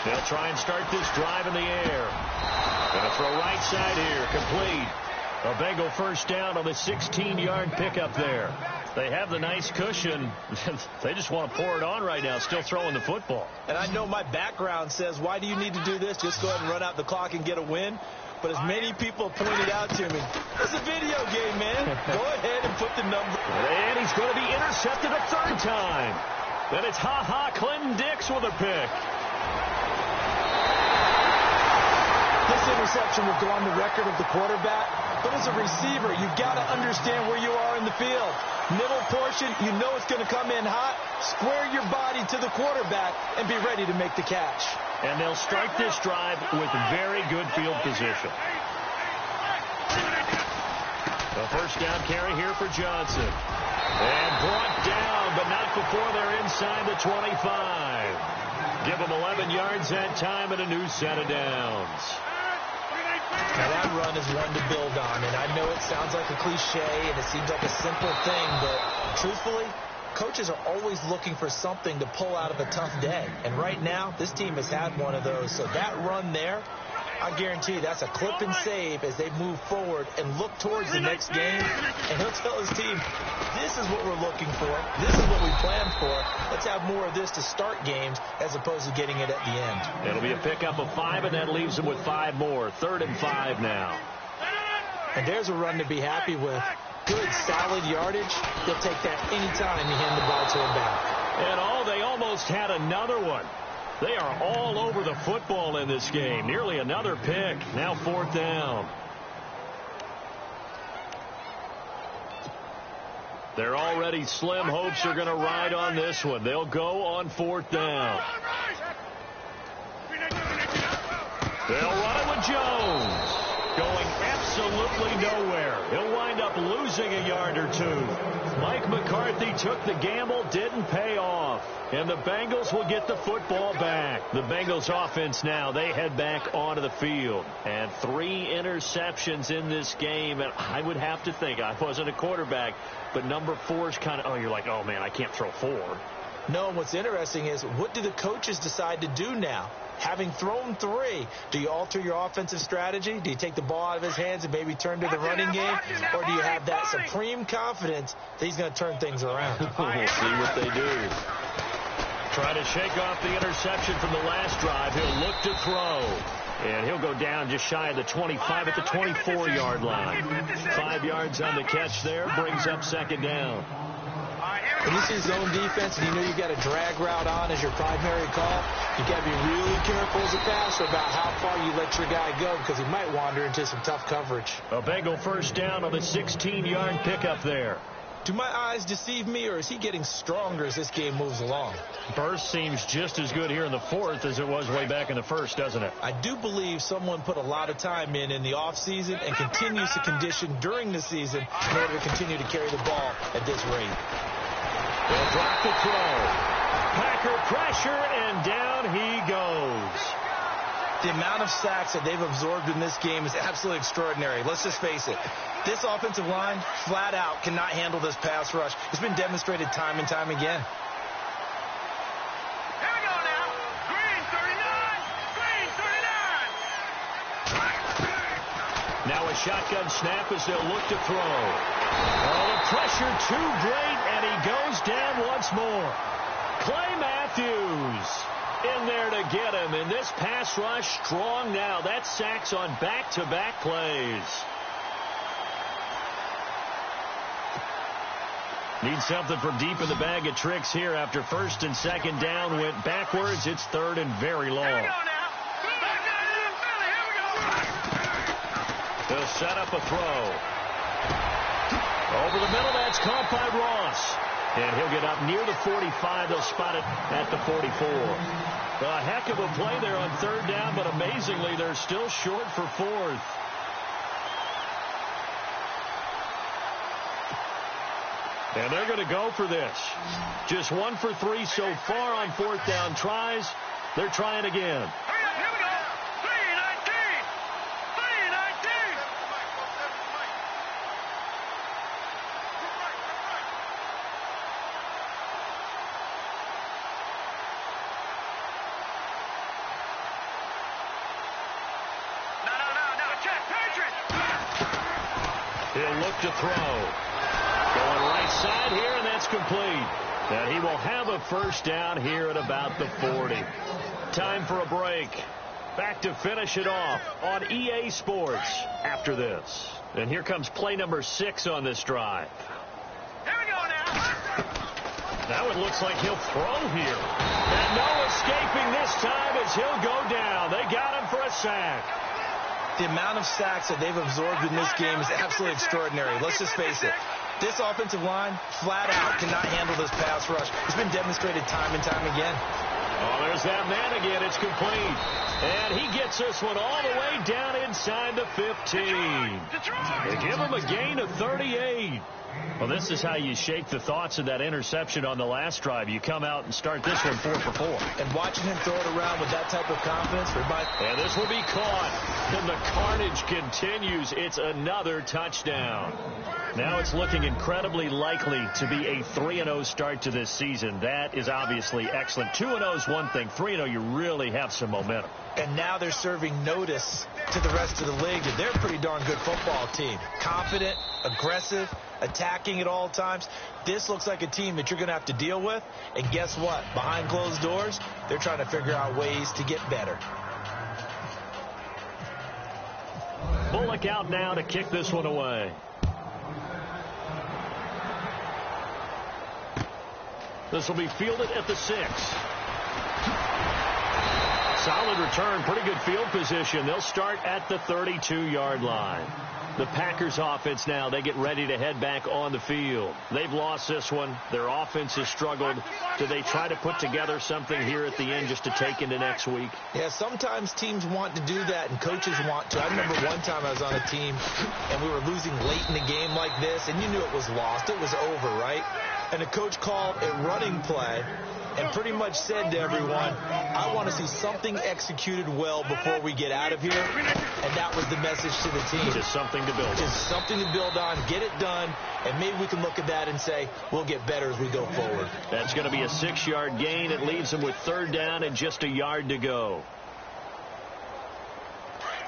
They'll try and start this drive in the air. Gonna throw right side here, complete. A Bengal first down on the 16-yard pickup there. They have the nice cushion. They just want to pour it on right now, still throwing the football. And I know my background says, why do you need to do this? Just go ahead and run out the clock and get a win. But as many people pointed out to me, it's a video game, man. Go ahead and put the number. And he's going to be intercepted a 3rd time. Then it's Clinton Dix with a pick. This interception will go on the record of the quarterback, but as a receiver, you've got to understand where you are in the field. Middle portion, you know it's going to come in hot. Square your body to the quarterback and be ready to make the catch. And they'll start this drive with very good field position. The first down carry here for Johnson. And brought down, but not before they're inside the 25. Give them 11 yards that time and a new set of downs. Now that run is one to build on, and I know it sounds like a cliche and it seems like a simple thing, but truthfully, coaches are always looking for something to pull out of a tough day. And right now, this team has had one of those. So that run there, I guarantee that's a clip and save as they move forward and look towards the next game. And he'll tell his team, this is what we're looking for. This is what we planned for. Let's have more of this to start games as opposed to getting it at the end. It'll be a pickup of 5, and that leaves them with 5 more. 3rd and 5 now. And there's a run to be happy with. Good, solid yardage. They'll take that anytime you hand the ball to him back. And they almost had another one. They are all over the football in this game. Nearly another pick. Now 4th down. They're already slim hopes are going to ride on this one. They'll go on 4th down. They'll run it with Jones. Going absolutely nowhere. He'll wind up losing a yard or 2. Mike McCarthy took the gamble, didn't pay off. And the Bengals will get the football back. The Bengals offense now, they head back onto the field. And 3 interceptions in this game. And I would have to think, I wasn't a quarterback, but number 4 is kind of, you're like, oh man, I can't throw 4. No, what's interesting is, what do the coaches decide to do now? Having thrown 3, do you alter your offensive strategy? Do you take the ball out of his hands and maybe turn to the running game? Or do you have that supreme confidence that he's going to turn things around? We'll see what they do. Try to shake off the interception from the last drive. He'll look to throw. And he'll go down just shy of the 25 at the 24-yard line. 5 yards on the catch there. Brings up 2nd down. When you see zone defense and you know you've got a drag route on as your primary call, you've got to be really careful as a passer about how far you let your guy go because he might wander into some tough coverage. A Bengal first down on the 16-yard pickup there. Do my eyes deceive me, or is he getting stronger as this game moves along? Burst seems just as good here in the 4th as it was way back in the 1st, doesn't it? I do believe someone put a lot of time in the offseason and continues to condition during the season in order to continue to carry the ball at this rate. They'll drop the throw. Packer pressure, and down he goes. The amount of sacks that they've absorbed in this game is absolutely extraordinary. Let's just face it. This offensive line, flat out, cannot handle this pass rush. It's been demonstrated time and time again. Here we go now. Green 39. Green 39. Now a shotgun snap as they'll look to throw. Oh, the pressure too great, and he goes down once more. Clay Matthews in there to get him, and this pass rush strong now. That's sacks on back-to-back plays. Need something from deep in the bag of tricks here after 1st and 2nd down went backwards. It's 3rd and very long. Here we go now. Philly, here we go. They'll set up a throw. Over the middle, that's caught by Ross. And he'll get up near the 45. They'll spot it at the 44. A heck of a play there on 3rd down, but amazingly, they're still short for 4th. And they're going to go for this. Just 1 for 3 so far on 4th down tries. They're trying again. Here we go. 3-19. 3-19. No. Check. Patriot. He'll look to throw. Going right side here, and that's complete. And he will have a first down here at about the 40. Time for a break. Back to finish it off on EA Sports after this. And here comes play number 6 on this drive. Here we go now. Now it looks like he'll throw here. And no escaping this time as he'll go down. They got him for a sack. The amount of sacks that they've absorbed in this game is absolutely extraordinary. Let's just face it. This offensive line, flat out, cannot handle this pass rush. It's been demonstrated time and time again. Oh, there's that man again. It's complete. And he gets this one all the way down inside the 15. They give him a gain of 38. Well, this is how you shake the thoughts of that interception on the last drive. You come out and start this one 4 for 4. And watching him throw it around with that type of confidence. And this will be caught. And the carnage continues. It's another touchdown. Now it's looking incredibly likely to be a 3-0 start to this season. That is obviously excellent. 2-0 is one thing. 3-0, you really have some momentum. And now they're serving notice to the rest of the league that they're a pretty darn good football team. Confident, aggressive, attacking at all times. This looks like a team that you're going to have to deal with. And guess what? Behind closed doors, they're trying to figure out ways to get better. Bullock out now to kick this one away. This will be fielded at the 6. Solid return, pretty good field position. They'll start at the 32-yard line. The Packers offense now, they get ready to head back on the field. They've lost this one. Their offense has struggled. Do they try to put together something here at the end just to take into next week? Yeah, sometimes teams want to do that and coaches want to. I remember one time I was on a team and we were losing late in the game like this, and you knew it was lost. It was over, right? And the coach called a running play and pretty much said to everyone, I want to see something executed well before we get out of here. And that was the message to the team. Just something to build on. Just something to build on, get it done, and maybe we can look at that and say, we'll get better as we go forward. That's going to be a 6-yard gain. It leaves them with 3rd down and just a yard to go.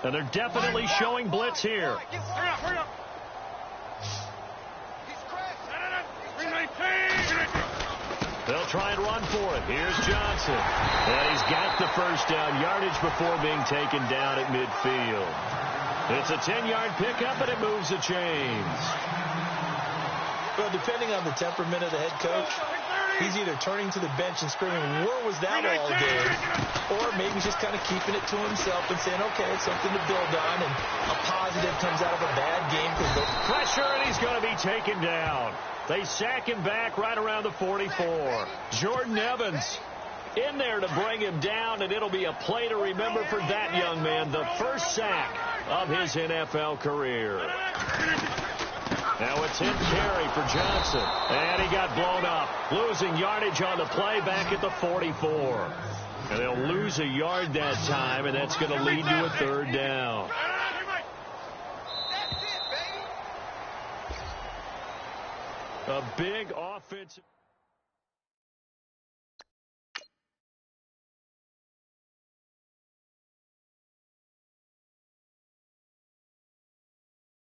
And they're definitely showing blitz here. Hurry up. They'll try and run for it. Here's Johnson. And he's got the first down yardage before being taken down at midfield. It's a 10-yard pickup, and it moves the chains. Well, depending on the temperament of the head coach, he's either turning to the bench and screaming, where was that all game? Or maybe he's just kind of keeping it to himself and saying, okay, it's something to build on, and a positive comes out of a bad game. Pressure, and he's going to be taken down. They sack him back right around the 44. Jordan Evans in there to bring him down, and it'll be a play to remember for that young man. The first sack of his NFL career. Now a 10 carry for Johnson. And he got blown up. Losing yardage on the play back at the 44. And they'll lose a yard that time, and that's going to lead to a 3rd down. A big offensive...